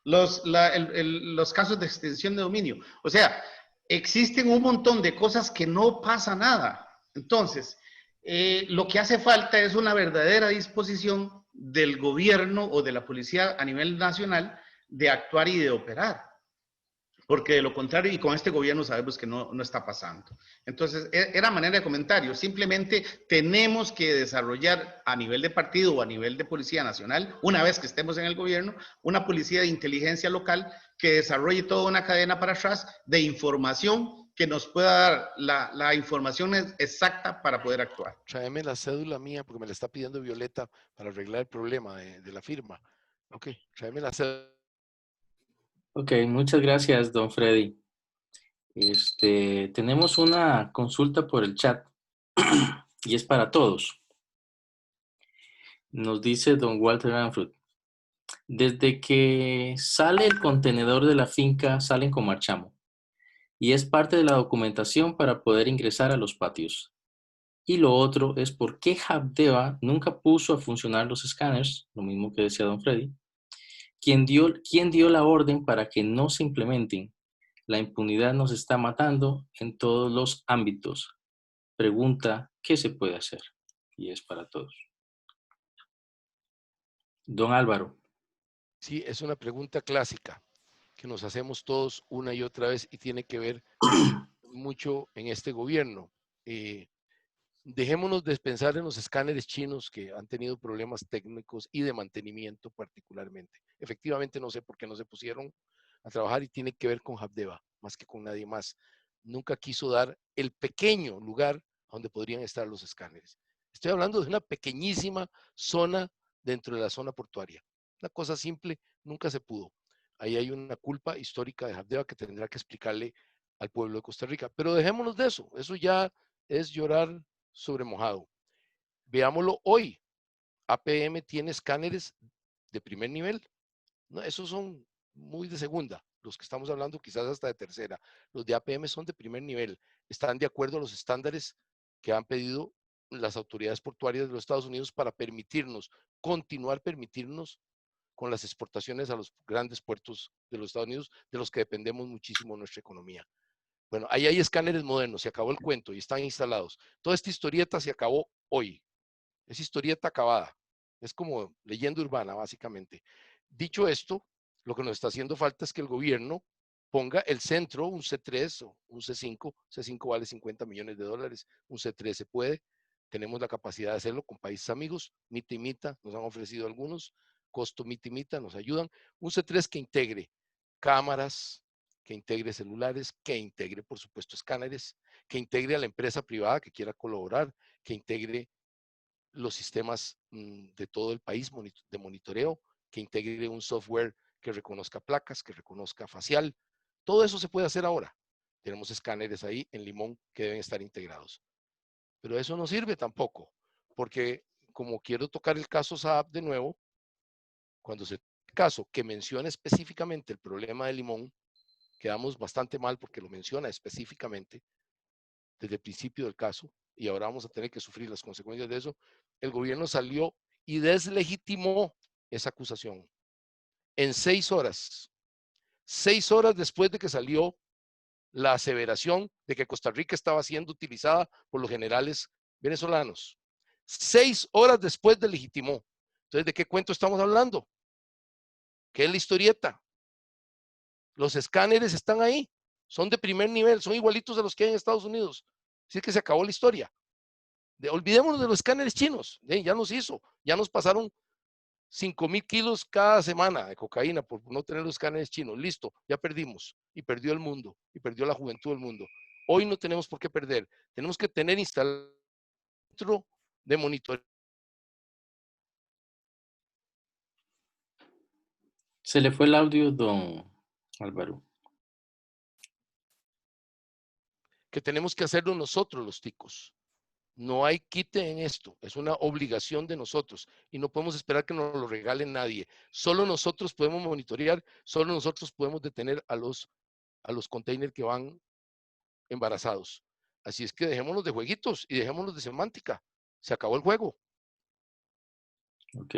los casos de extensión de dominio. O sea, existen un montón de cosas que no pasa nada. Entonces, lo que hace falta es una verdadera disposición del gobierno o de la policía a nivel nacional de actuar y de operar. Porque de lo contrario, y con este gobierno sabemos que no está pasando. Entonces, era manera de comentario. Simplemente tenemos que desarrollar a nivel de partido o a nivel de Policía Nacional, una vez que estemos en el gobierno, una policía de inteligencia local que desarrolle toda una cadena para atrás de información que nos pueda dar la información exacta para poder actuar. Tráeme la cédula mía porque me la está pidiendo Violeta para arreglar el problema de la firma. Ok, tráeme la cédula. Ok, muchas gracias, don Freddy. Tenemos una consulta por el chat y es para todos. Nos dice don Walter Anfrut. Desde que sale el contenedor de la finca, salen con marchamo y es parte de la documentación para poder ingresar a los patios. Y lo otro es por qué Habdeba nunca puso a funcionar los escáneres, lo mismo que decía don Freddy. ¿Quién dio la orden para que no se implementen? La impunidad nos está matando en todos los ámbitos. Pregunta, ¿qué se puede hacer? Y es para todos. Don Álvaro. Sí, es una pregunta clásica que nos hacemos todos una y otra vez y tiene que ver mucho en este gobierno. Dejémonos de pensar en los escáneres chinos que han tenido problemas técnicos y de mantenimiento particularmente. Efectivamente, no sé por qué no se pusieron a trabajar y tiene que ver con Habdeba, más que con nadie más. Nunca quiso dar el pequeño lugar donde podrían estar los escáneres. Estoy hablando de una pequeñísima zona dentro de la zona portuaria. Una cosa simple, nunca se pudo. Ahí hay una culpa histórica de Habdeba que tendrá que explicarle al pueblo de Costa Rica. Pero dejémonos de eso. Eso ya es llorar sobre mojado. Veámoslo hoy. APM tiene escáneres de primer nivel. No, esos son muy de segunda. Los que estamos hablando quizás hasta de tercera. Los de APM son de primer nivel. Están de acuerdo a los estándares que han pedido las autoridades portuarias de los Estados Unidos para continuar permitirnos con las exportaciones a los grandes puertos de los Estados Unidos, de los que dependemos muchísimo nuestra economía. Bueno, ahí hay escáneres modernos, se acabó el cuento y están instalados. Toda esta historieta se acabó hoy. Es historieta acabada. Es como leyenda urbana, básicamente. Dicho esto, lo que nos está haciendo falta es que el gobierno ponga el centro, un C3 o un C5. C5 vale 50 millones de dólares, un C3 se puede. Tenemos la capacidad de hacerlo con países amigos. Mita y Mita nos han ofrecido algunos. Costo Mita y Mita nos ayudan. Un C3 que integre cámaras, que integre celulares, que integre, por supuesto, escáneres, que integre a la empresa privada que quiera colaborar, que integre los sistemas de todo el país de monitoreo, que integre un software que reconozca placas, que reconozca facial. Todo eso se puede hacer ahora. Tenemos escáneres ahí en Limón que deben estar integrados. Pero eso no sirve tampoco, porque como quiero tocar el caso Saab de nuevo, cuando se caso que menciona específicamente el problema de Limón, quedamos bastante mal porque lo menciona específicamente desde el principio del caso y ahora vamos a tener que sufrir las consecuencias de eso. El gobierno salió y deslegitimó esa acusación en 6 horas. 6 horas después de que salió la aseveración de que Costa Rica estaba siendo utilizada por los generales venezolanos. 6 horas después de legitimó. Entonces, ¿de qué cuento estamos hablando? ¿Qué es la historieta? Los escáneres están ahí, son de primer nivel, son igualitos a los que hay en Estados Unidos. Así que se acabó la historia. Olvidémonos de los escáneres chinos, ya nos hizo, ya nos pasaron 5,000 kilos cada semana de cocaína por no tener los escáneres chinos. Listo, ya perdimos y perdió el mundo y perdió la juventud del mundo. Hoy no tenemos por qué perder, tenemos que tener instalado centro de monitoreo. Se le fue el audio, don Álvaro. Que tenemos que hacerlo nosotros los ticos. No hay quite en esto, es una obligación de nosotros y no podemos esperar que nos lo regale nadie. Solo nosotros podemos monitorear, solo nosotros podemos detener a los containers que van embarazados. Así es que dejémonos de jueguitos y dejémonos de semántica. Se acabó el juego. Ok,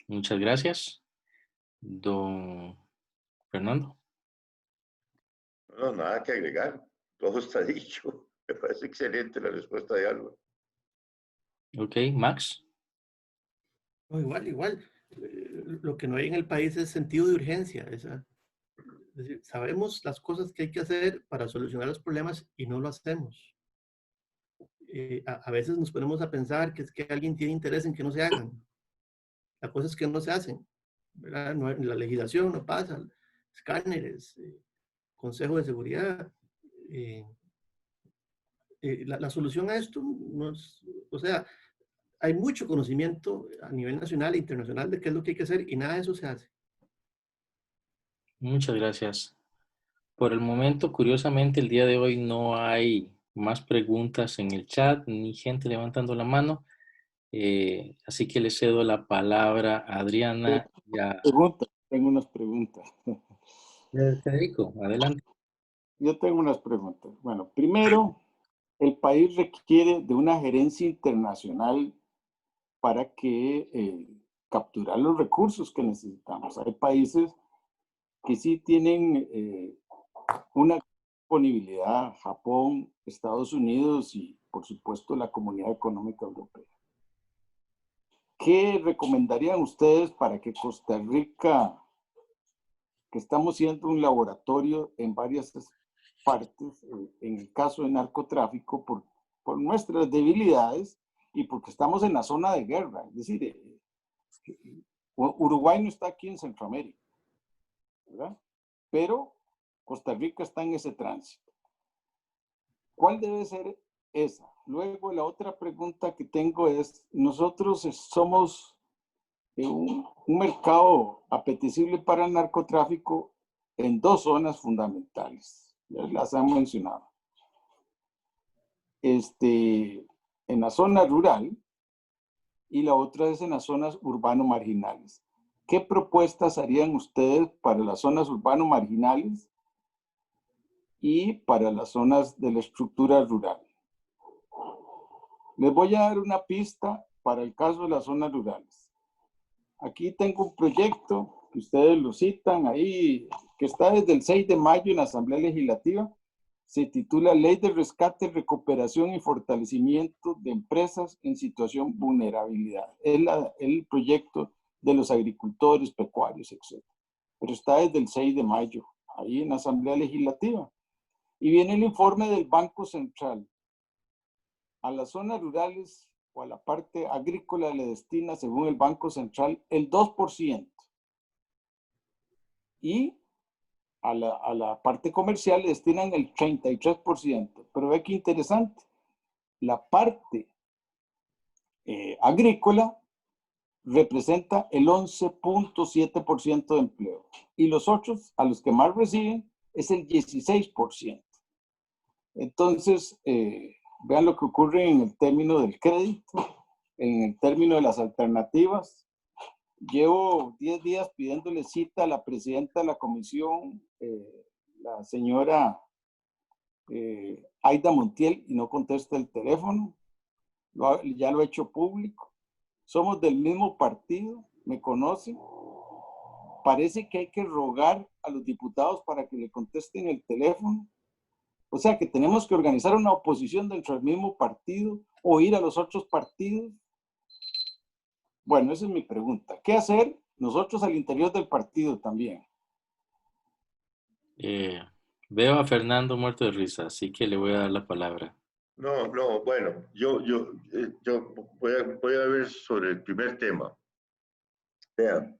muchas gracias. Don Fernando. No, nada que agregar. Todo está dicho. Me parece excelente la respuesta de Álvaro. Ok, Max. No, igual. Lo que no hay en el país es sentido de urgencia. Es decir, sabemos las cosas que hay que hacer para solucionar los problemas y no lo hacemos. A veces nos ponemos a pensar que es que alguien tiene interés en que no se hagan. La cosa es que no se hacen, ¿verdad? No, la legislación no pasa, escáneres, Consejo de Seguridad. La solución a esto no es, o sea, hay mucho conocimiento a nivel nacional e internacional de qué es lo que hay que hacer y nada de eso se hace. Muchas gracias. Por el momento, curiosamente, el día de hoy no hay más preguntas en el chat ni gente levantando la mano. Así que le cedo la palabra a Adriana. Tengo unas preguntas. Federico, adelante. Yo tengo unas preguntas. Bueno, primero, el país requiere de una gerencia internacional para que capturar los recursos que necesitamos. Hay países que sí tienen una disponibilidad, Japón, Estados Unidos y, por supuesto, la Comunidad Económica Europea. ¿Qué recomendarían ustedes para que Costa Rica, que estamos siendo un laboratorio en varias partes, en el caso de narcotráfico, por nuestras debilidades y porque estamos en la zona de guerra? Es decir, Uruguay no está aquí en Centroamérica, ¿verdad? Pero Costa Rica está en ese tránsito. ¿Cuál debe ser esa? Luego, la otra pregunta que tengo es, nosotros somos un mercado apetecible para el narcotráfico en dos zonas fundamentales. Ya las han mencionado. En la zona rural y la otra es en las zonas urbano-marginales. ¿Qué propuestas harían ustedes para las zonas urbano-marginales y para las zonas de la estructura rural? Les voy a dar una pista para el caso de las zonas rurales. Aquí tengo un proyecto que ustedes lo citan ahí, que está desde el 6 de mayo en la Asamblea Legislativa. Se titula Ley de Rescate, Recuperación y Fortalecimiento de Empresas en Situación de Vulnerabilidad. Es el proyecto de los agricultores, pecuarios, etc. Pero está desde el 6 de mayo, ahí en la Asamblea Legislativa. Y viene el informe del Banco Central. A las zonas rurales o a la parte agrícola le destina, según el Banco Central, el 2%. Y a la parte comercial le destinan el 33%. Pero ve qué interesante. La parte agrícola representa el 11.7% de empleo. Y los otros, a los que más reciben, es el 16%. Entonces, vean lo que ocurre en el término del crédito, en el término de las alternativas. Llevo 10 días pidiéndole cita a la presidenta de la comisión, la señora Aida Montiel, y no contesta el teléfono. Ya lo he hecho público. Somos del mismo partido, me conocen. Parece que hay que rogar a los diputados para que le contesten el teléfono. O sea que tenemos que organizar una oposición dentro del mismo partido o ir a los otros partidos. Bueno, esa es mi pregunta. ¿Qué hacer nosotros al interior del partido también? Veo a Fernando muerto de risa, así que le voy a dar la palabra. No, bueno, yo voy a ver sobre el primer tema. Vean,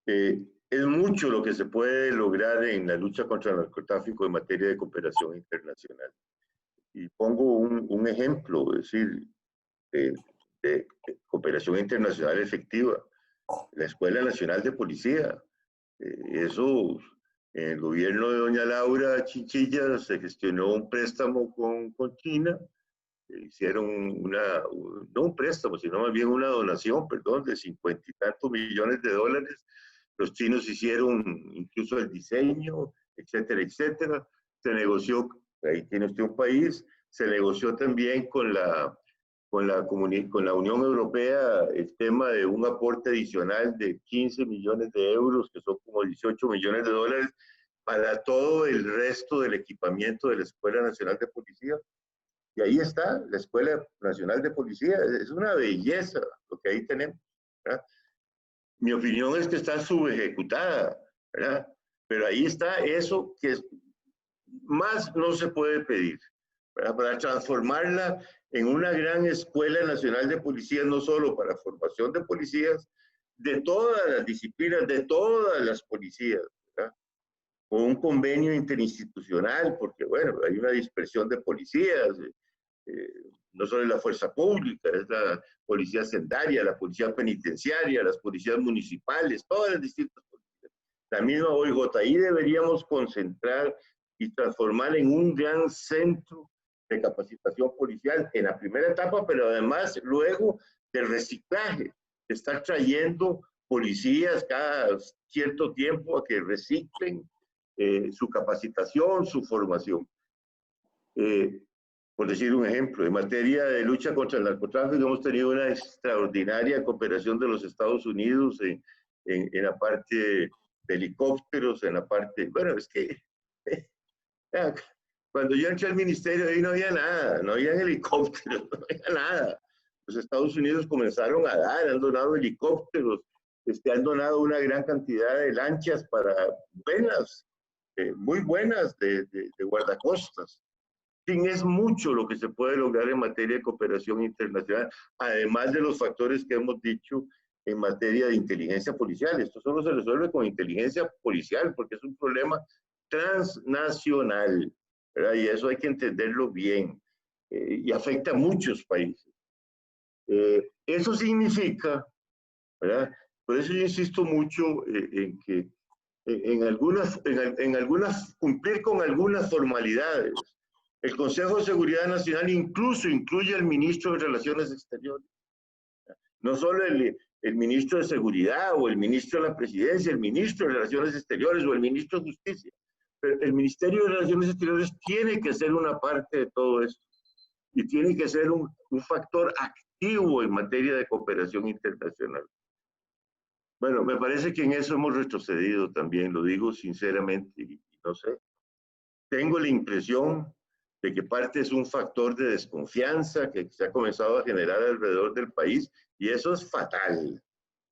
es mucho lo que se puede lograr en la lucha contra el narcotráfico en materia de cooperación internacional. Y pongo un ejemplo, es decir, de cooperación internacional efectiva. La Escuela Nacional de Policía. Eso, en el gobierno de doña Laura Chinchilla se gestionó un préstamo con China. Hicieron no un préstamo, sino más bien una donación, perdón, de 50 y tantos millones de dólares. Los chinos hicieron incluso el diseño, etcétera, etcétera. Se negoció, ahí tiene usted un país, se negoció también con la Unión Europea el tema de un aporte adicional de 15 millones de euros, que son como 18 millones de dólares, para todo el resto del equipamiento de la Escuela Nacional de Policía. Y ahí está, la Escuela Nacional de Policía. Es una belleza lo que ahí tenemos, ¿verdad? Mi opinión es que está subejecutada, ¿verdad? Pero ahí está eso que más no se puede pedir, ¿verdad? Para transformarla en una gran Escuela Nacional de Policía, no solo para formación de policías, de todas las disciplinas, de todas las policías, ¿verdad? Con un convenio interinstitucional, porque bueno, hay una dispersión de policías, no solo en la fuerza pública, es la policía sendaria, la policía penitenciaria, las policías municipales, todas las distintas policías. La misma OIJ, deberíamos concentrar y transformar en un gran centro de capacitación policial en la primera etapa, pero además luego del reciclaje, de estar trayendo policías cada cierto tiempo a que reciclen su capacitación, su formación. Por decir un ejemplo, en materia de lucha contra el narcotráfico hemos tenido una extraordinaria cooperación de los Estados Unidos en la parte de helicópteros, en la parte, bueno, es que cuando yo entré al ministerio ahí no había nada, no había helicópteros, no había nada. Los Estados Unidos comenzaron a dar, han donado helicópteros, han donado una gran cantidad de lanchas para buenas, muy buenas de guardacostas. En fin, es mucho lo que se puede lograr en materia de cooperación internacional, además de los factores que hemos dicho en materia de inteligencia policial. Esto solo se resuelve con inteligencia policial, porque es un problema transnacional, ¿verdad? Y eso hay que entenderlo bien, y afecta a muchos países. Eso significa, ¿verdad? Por eso yo insisto mucho en que cumplir con algunas formalidades. El Consejo de Seguridad Nacional incluso incluye al ministro de Relaciones Exteriores. No solo el ministro de Seguridad o el ministro de la Presidencia, el ministro de Relaciones Exteriores o el ministro de Justicia. Pero el Ministerio de Relaciones Exteriores tiene que ser una parte de todo esto y tiene que ser un factor activo en materia de cooperación internacional. Bueno, me parece que en eso hemos retrocedido también, lo digo sinceramente, y no sé. Tengo la impresión de que parte es un factor de desconfianza que se ha comenzado a generar alrededor del país, y eso es fatal,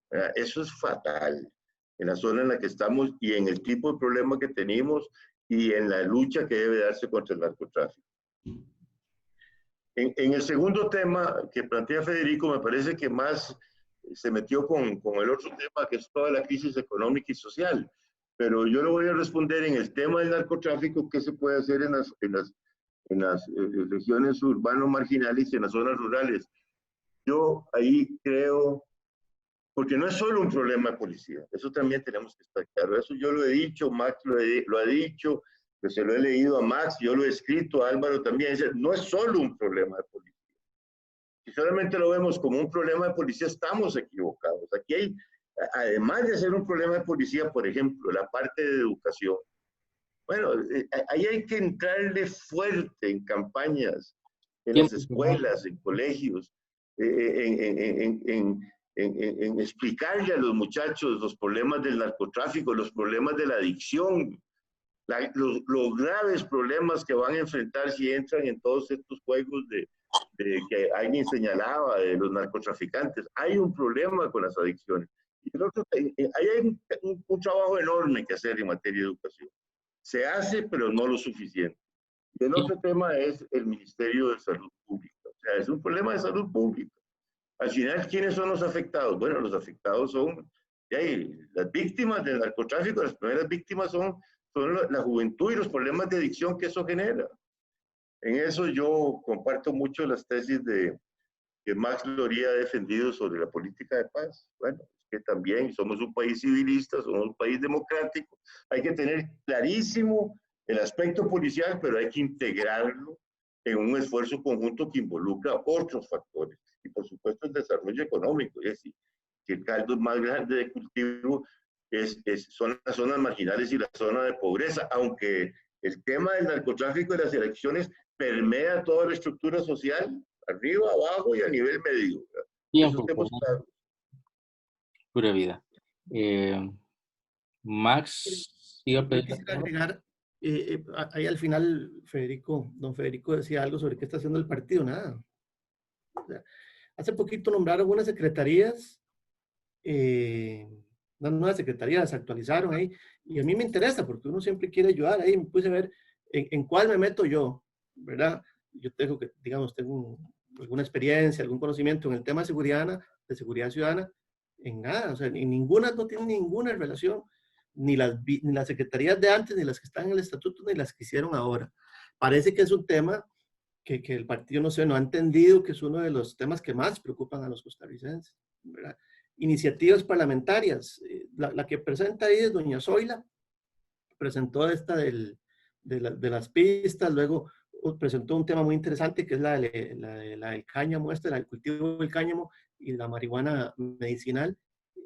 ¿verdad? Eso es fatal en la zona en la que estamos y en el tipo de problema que tenemos y en la lucha que debe darse contra el narcotráfico. En el segundo tema que plantea Federico, me parece que más se metió con el otro tema, que es toda la crisis económica y social. Pero yo lo voy a responder en el tema del narcotráfico, qué se puede hacer en las regiones urbanos marginales y en las zonas rurales. Yo ahí creo, porque no es solo un problema de policía, eso también tenemos que estar claro. Eso yo lo he dicho, Max lo ha dicho, que se lo he leído a Max, yo lo he escrito a Álvaro también. No es solo un problema de policía. Si solamente lo vemos como un problema de policía, estamos equivocados. Aquí hay, además de ser un problema de policía, por ejemplo, la parte de educación. Bueno, ahí hay que entrarle fuerte en campañas, en las escuelas, en colegios, en explicarle a los muchachos los problemas del narcotráfico, los problemas de la adicción, los graves problemas que van a enfrentar si entran en todos estos juegos de que alguien señalaba de los narcotraficantes. Hay un problema con las adicciones. Y el otro, hay un trabajo enorme que hacer en materia de educación. Se hace, pero no lo suficiente. Y el otro tema es el Ministerio de Salud Pública. O sea, es un problema de salud pública. Al final, ¿quiénes son los afectados? Bueno, los afectados son las víctimas del narcotráfico. Las primeras víctimas son la juventud y los problemas de adicción que eso genera. En eso yo comparto mucho las tesis que Max Loría ha defendido sobre la política de paz. Bueno, es que también somos un país civilista, somos un país democrático. Hay que tener clarísimo el aspecto policial, pero hay que integrarlo en un esfuerzo conjunto que involucra otros factores. Y por supuesto el desarrollo económico. Es decir, si el caldo más grande de cultivo son las zonas marginales y la zona de pobreza, aunque el tema del narcotráfico y las elecciones permea toda la estructura social, arriba, abajo y a nivel medio. Tiempo, claro. Pura vida. Max, iba a pedir. Quisiera agregar, ahí al final, don Federico decía algo sobre qué está haciendo el partido, nada. O sea, hace poquito nombraron unas secretarías, unas nuevas secretarías, se actualizaron ahí, y a mí me interesa porque uno siempre quiere ayudar, ahí me puse a ver en cuál me meto yo, ¿verdad? Yo tengo que, digamos, tengo alguna experiencia, algún conocimiento en el tema de seguridad ciudadana, en nada, o sea, en ninguna, no tiene ninguna relación, ni las secretarías de antes, ni las que están en el estatuto, ni las que hicieron ahora. Parece que es un tema que el partido, no sé, no ha entendido que es uno de los temas que más preocupan a los costarricenses, ¿verdad? Iniciativas parlamentarias, la que presenta ahí es doña Zoila, presentó esta de las pistas, luego presentó un tema muy interesante que es la del cáñamo, el cultivo del cáñamo y la marihuana medicinal.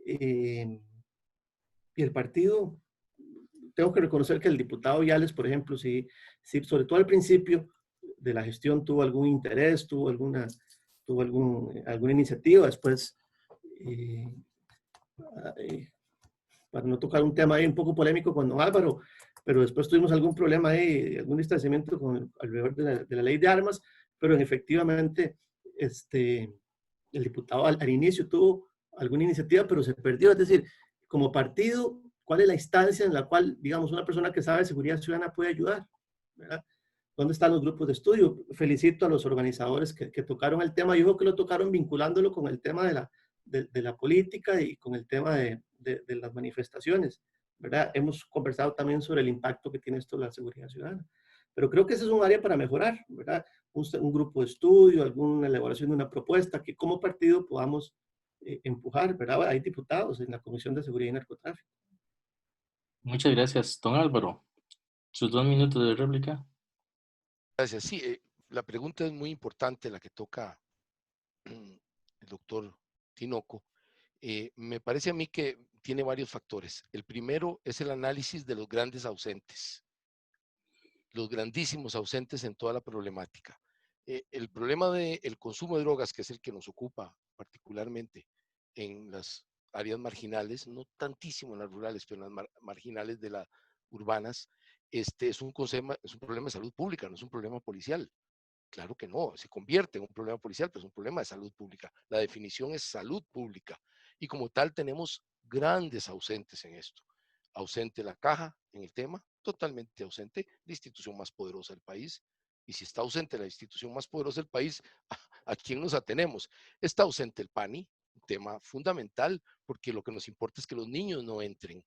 Y el partido, tengo que reconocer que el diputado Viales, por ejemplo, sí, sobre todo al principio de la gestión tuvo algún interés, tuvo alguna iniciativa. Después, para no tocar un tema ahí un poco polémico con don Álvaro, pero después tuvimos algún problema ahí, algún distanciamiento alrededor de la ley de armas, pero efectivamente el diputado al inicio tuvo alguna iniciativa, pero se perdió. Es decir, como partido, ¿cuál es la instancia en la cual, digamos, una persona que sabe de seguridad ciudadana puede ayudar? ¿Verdad? ¿Dónde están los grupos de estudio? Felicito a los organizadores que tocaron el tema. Yo creo que lo tocaron vinculándolo con el tema de la política y con el tema de las manifestaciones, ¿verdad? Hemos conversado también sobre el impacto que tiene esto en la seguridad ciudadana. Pero creo que ese es un área para mejorar, ¿verdad? Un grupo de estudio, alguna elaboración de una propuesta que como partido podamos empujar, ¿verdad? Hay diputados en la Comisión de Seguridad y Narcotráfico. Muchas gracias, don Álvaro. Sus 2 minutos de réplica. Gracias. Sí, la pregunta es muy importante, la que toca el doctor Tinoco. Me parece a mí que tiene varios factores. El primero es el análisis de los grandes ausentes, los grandísimos ausentes en toda la problemática. El problema del consumo de drogas, que es el que nos ocupa particularmente en las áreas marginales, no tantísimo en las rurales, pero en las marginales de las urbanas, es un problema de salud pública, no es un problema policial. Claro que no, se convierte en un problema policial, pero es un problema de salud pública. La definición es salud pública. Y como tal tenemos grandes ausentes en esto. Ausente la caja en el tema, totalmente ausente la institución más poderosa del país. Y si está ausente la institución más poderosa del país, ¿a quién nos atenemos? Está ausente el PANI, un tema fundamental, porque lo que nos importa es que los niños no entren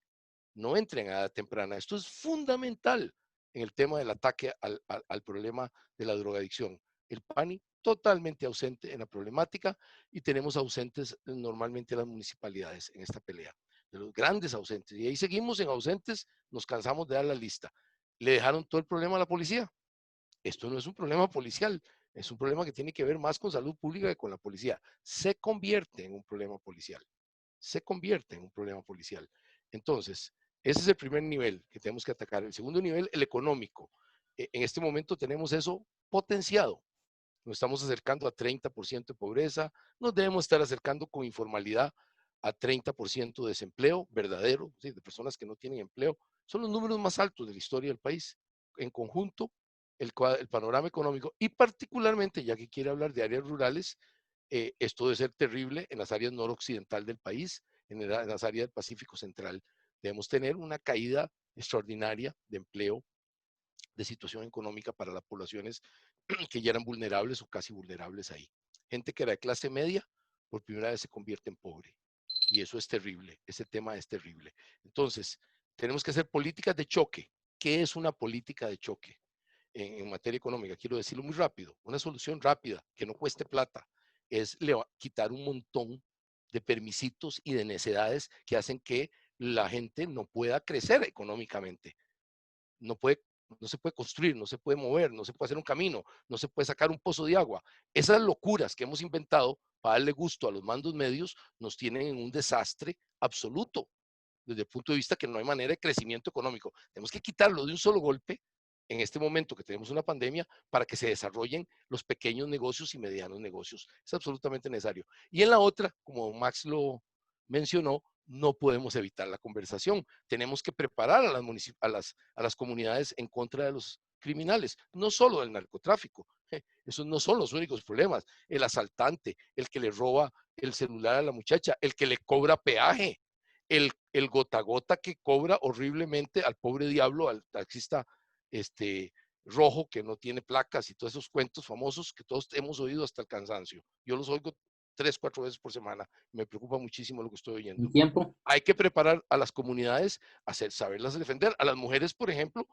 a edad temprana. Esto es fundamental en el tema del ataque al problema de la drogadicción. El PANI totalmente ausente en la problemática y tenemos ausentes normalmente las municipalidades en esta pelea, de los grandes ausentes. Y ahí seguimos en ausentes, nos cansamos de dar la lista. Le dejaron todo el problema a la policía. Esto no es un problema policial, es un problema que tiene que ver más con salud pública que con la policía. Se convierte en un problema policial. Entonces, ese es el primer nivel que tenemos que atacar. El segundo nivel, el económico. En este momento tenemos eso potenciado. Nos estamos acercando a 30% de pobreza. Nos debemos estar acercando con informalidad a 30% de desempleo verdadero, ¿sí? De personas que no tienen empleo. Son los números más altos de la historia del país. En conjunto, el panorama económico, y particularmente, ya que quiere hablar de áreas rurales, esto debe ser terrible en las áreas noroccidental del país, en las áreas del Pacífico Central. Debemos tener una caída extraordinaria de empleo, de situación económica para las poblaciones que ya eran vulnerables o casi vulnerables ahí. Gente que era de clase media, por primera vez se convierte en pobre. Y eso es terrible, ese tema es terrible. Entonces, tenemos que hacer políticas de choque. ¿Qué es una política de choque en materia económica? Quiero decirlo muy rápido. Una solución rápida, que no cueste plata, es quitar un montón de permisitos y de necedades que hacen que la gente no pueda crecer económicamente. No se puede construir, no se puede mover, no se puede hacer un camino, no se puede sacar un pozo de agua. Esas locuras que hemos inventado para darle gusto a los mandos medios nos tienen en un desastre absoluto, desde el punto de vista que no hay manera de crecimiento económico. Tenemos que quitarlo de un solo golpe en este momento que tenemos una pandemia para que se desarrollen los pequeños negocios y medianos negocios. Es absolutamente necesario. Y en la otra, como Max lo mencionó, no podemos evitar la conversación. Tenemos que preparar a las comunidades en contra de los criminales, no solo del narcotráfico. Esos no son los únicos problemas. El asaltante, el que le roba el celular a la muchacha, el que le cobra peaje, el gota a gota que cobra horriblemente al pobre diablo, al taxista rojo que no tiene placas y todos esos cuentos famosos que todos hemos oído hasta el cansancio. Yo los oigo 3, 4 veces por semana. Me preocupa muchísimo lo que estoy oyendo. ¿Tiempo? Hay que preparar a las comunidades a saberlas defender. A las mujeres, por ejemplo,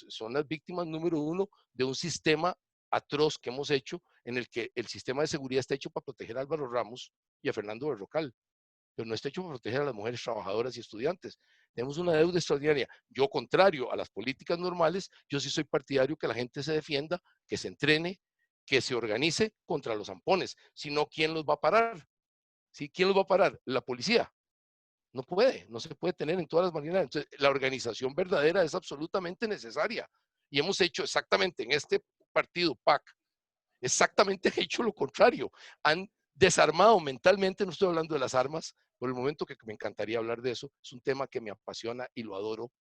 son las víctimas número 1 de un sistema atroz que hemos hecho, en el que el sistema de seguridad está hecho para proteger a Álvaro Ramos y a Fernando Berrocal, pero no está hecho para proteger a las mujeres trabajadoras y estudiantes. Tenemos una deuda extraordinaria. Yo, contrario a las políticas normales, yo sí soy partidario que la gente se defienda, que se entrene, que se organice contra los zampones. Si no, ¿quién los va a parar? ¿Sí? ¿Quién los va a parar? La policía. No puede, no se puede tener en todas las maneras. Entonces, la organización verdadera es absolutamente necesaria. Y hemos hecho exactamente en este partido PAC, exactamente hecho lo contrario. Han desarmado mentalmente, no estoy hablando de las armas, por el momento que me encantaría hablar de eso, es un tema que me apasiona y lo adoro,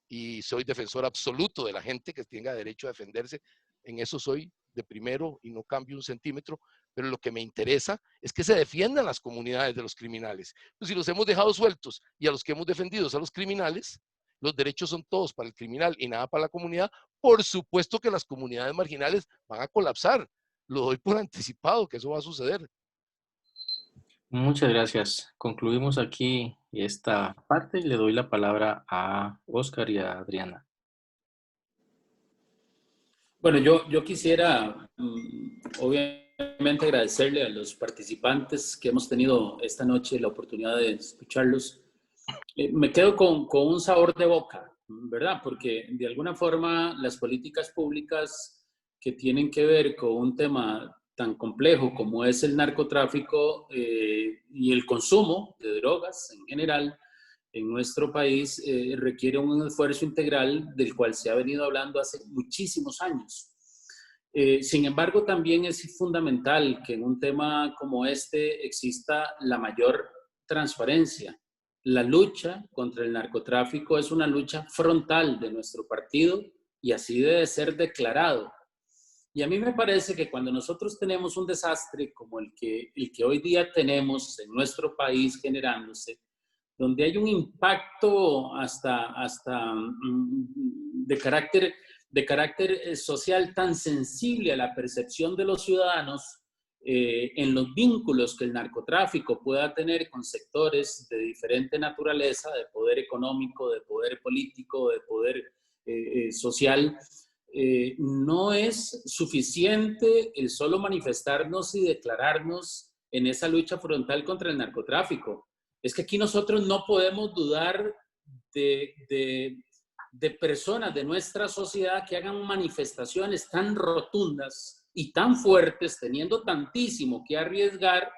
y soy defensor absoluto de la gente que tenga derecho a defenderse, en eso soy de primero y no cambio un centímetro, pero lo que me interesa es que se defiendan las comunidades de los criminales. Pues si los hemos dejado sueltos y a los que hemos defendido a los criminales, los derechos son todos para el criminal y nada para la comunidad, por supuesto que las comunidades marginales van a colapsar. Lo doy por anticipado que eso va a suceder. Muchas gracias. Concluimos aquí esta parte y le doy la palabra a Oscar y a Adriana. Bueno, yo quisiera obviamente agradecerle a los participantes que hemos tenido esta noche la oportunidad de escucharlos. Me quedo con un sabor de boca, ¿verdad? Porque de alguna forma las políticas públicas que tienen que ver con un tema tan complejo como es el narcotráfico y el consumo de drogas en general en nuestro país requiere un esfuerzo integral del cual se ha venido hablando hace muchísimos años. Sin embargo, también es fundamental que en un tema como este exista la mayor transparencia. La lucha contra el narcotráfico es una lucha frontal de nuestro partido y así debe ser declarado. Y a mí me parece que cuando nosotros tenemos un desastre como el que hoy día tenemos en nuestro país generándose, donde hay un impacto hasta de carácter social tan sensible a la percepción de los ciudadanos en los vínculos que el narcotráfico pueda tener con sectores de diferente naturaleza, de poder económico, de poder político, de poder social, no es suficiente el solo manifestarnos y declararnos en esa lucha frontal contra el narcotráfico. Es que aquí nosotros no podemos dudar de personas de nuestra sociedad que hagan manifestaciones tan rotundas y tan fuertes, teniendo tantísimo que arriesgar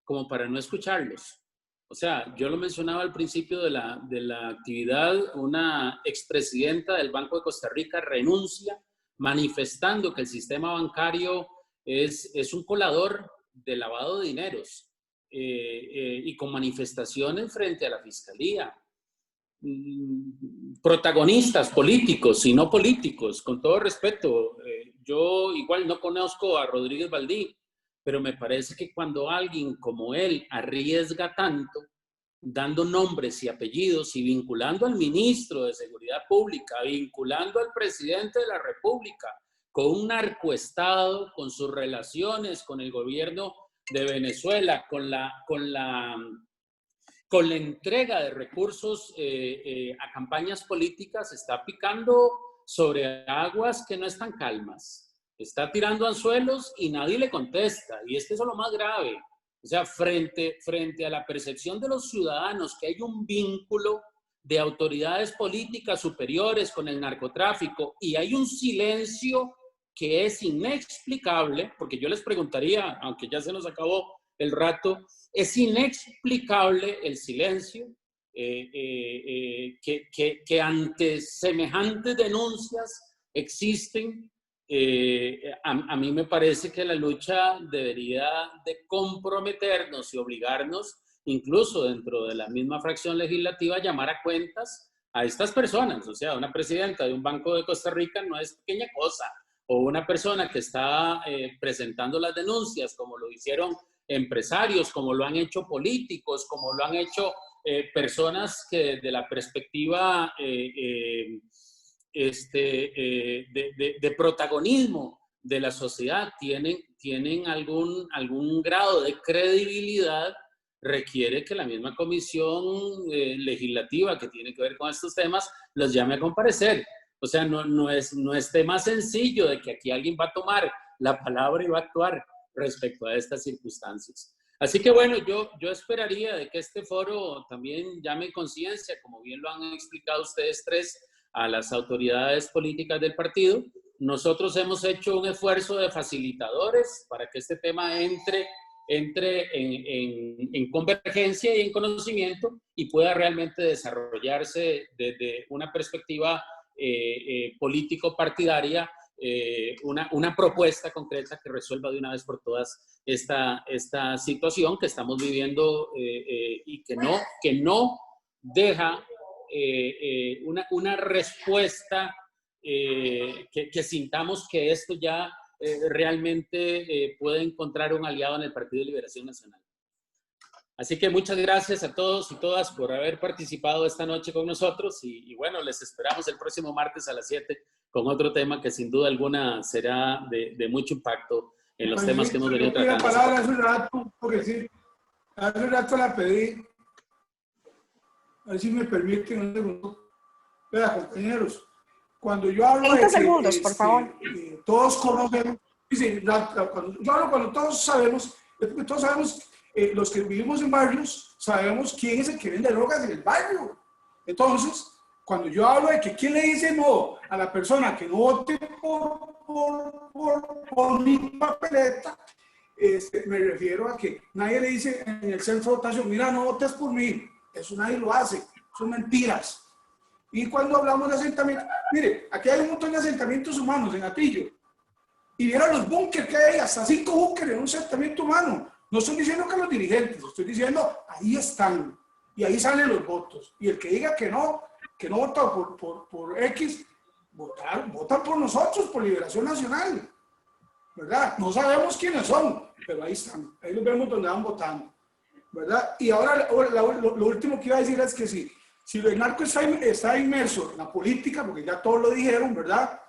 como para no escucharlos. O sea, yo lo mencionaba al principio de la actividad, una expresidenta del Banco de Costa Rica renuncia manifestando que el sistema bancario es un colador de lavado de dineros. y con manifestaciones frente a la fiscalía. Protagonistas políticos y no políticos, con todo respeto. Yo igual no conozco a Rodríguez Baldí, pero me parece que cuando alguien como él arriesga tanto, dando nombres y apellidos y vinculando al ministro de Seguridad Pública, vinculando al presidente de la República, con un narcoestado, con sus relaciones con el gobierno de Venezuela, con la entrega de recursos a campañas políticas, está picando sobre aguas que no están calmas. Está tirando anzuelos y nadie le contesta. Y es que eso es lo más grave. O sea, frente a la percepción de los ciudadanos que hay un vínculo de autoridades políticas superiores con el narcotráfico y hay un silencio que es inexplicable, porque yo les preguntaría, aunque ya se nos acabó el rato, es inexplicable el silencio que ante semejantes denuncias existen. A mí me parece que la lucha debería de comprometernos y obligarnos, incluso dentro de la misma fracción legislativa, a llamar a cuentas a estas personas. O sea, una presidenta de un banco de Costa Rica no es pequeña cosa, o una persona que está presentando las denuncias, como lo hicieron empresarios, como lo han hecho políticos, como lo han hecho personas que desde la perspectiva de protagonismo de la sociedad tienen algún grado de credibilidad, requiere que la misma comisión legislativa que tiene que ver con estos temas los llame a comparecer. O sea, no es tema sencillo de que aquí alguien va a tomar la palabra y va a actuar respecto a estas circunstancias. Así que bueno, yo esperaría de que este foro también llame conciencia, como bien lo han explicado ustedes tres, a las autoridades políticas del partido. Nosotros hemos hecho un esfuerzo de facilitadores para que este tema entre en convergencia y en conocimiento y pueda realmente desarrollarse desde una perspectiva político-partidaria, una propuesta concreta que resuelva de una vez por todas esta situación que estamos viviendo y que no deja una respuesta que sintamos que esto ya realmente puede encontrar un aliado en el Partido de Liberación Nacional. Así que muchas gracias a todos y todas por haber participado esta noche con nosotros y bueno, les esperamos el próximo martes a las 7 con otro tema que sin duda alguna será de mucho impacto en los temas que hemos venido tratando. La palabra hace un rato, porque sí, hace un rato la pedí. A ver si me permiten un segundo. Vea, compañeros, cuando yo hablo 30 de segundos, por favor. Todos conocemos, cuando todos sabemos, los que vivimos en barrios, sabemos quién es el que vende drogas en el barrio. Entonces, cuando yo hablo de que quién le dice no a la persona que no vote por mi papeleta, me refiero a que nadie le dice en el centro de votación, mira, no votes por mí. Eso nadie lo hace, son mentiras. Y cuando hablamos de asentamientos, mire, aquí hay un montón de asentamientos humanos en Atillo. Y vieron los búnkeres que hay, hasta 5 búnkeres en un asentamiento humano. No estoy diciendo que los dirigentes, estoy diciendo, ahí están. Y ahí salen los votos. Y el que diga que no vota por X, votan por nosotros, por Liberación Nacional. ¿Verdad? No sabemos quiénes son, pero ahí están. Ahí los vemos donde van votando. ¿Verdad? Y ahora lo último que iba a decir es que si el narco está inmerso en la política, porque ya todos lo dijeron, ¿verdad?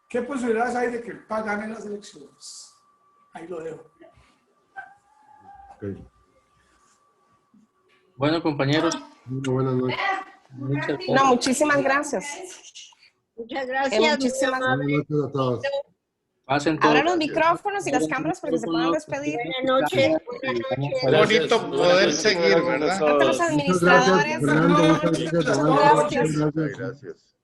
¿Qué posibilidades hay de que el PAC gane las elecciones? Ahí lo dejo. Okay. Bueno, compañeros. Buenas noches. No, muchísimas gracias. Muchas gracias. Muchísimas Buenas noches a todos. Pasen todos. Abran los micrófonos y las cámaras para que se puedan despedir. Buenas noches. Qué bonito poder seguir, ¿verdad? A los administradores. Gracias, Fernando. Muchas gracias. Gracias.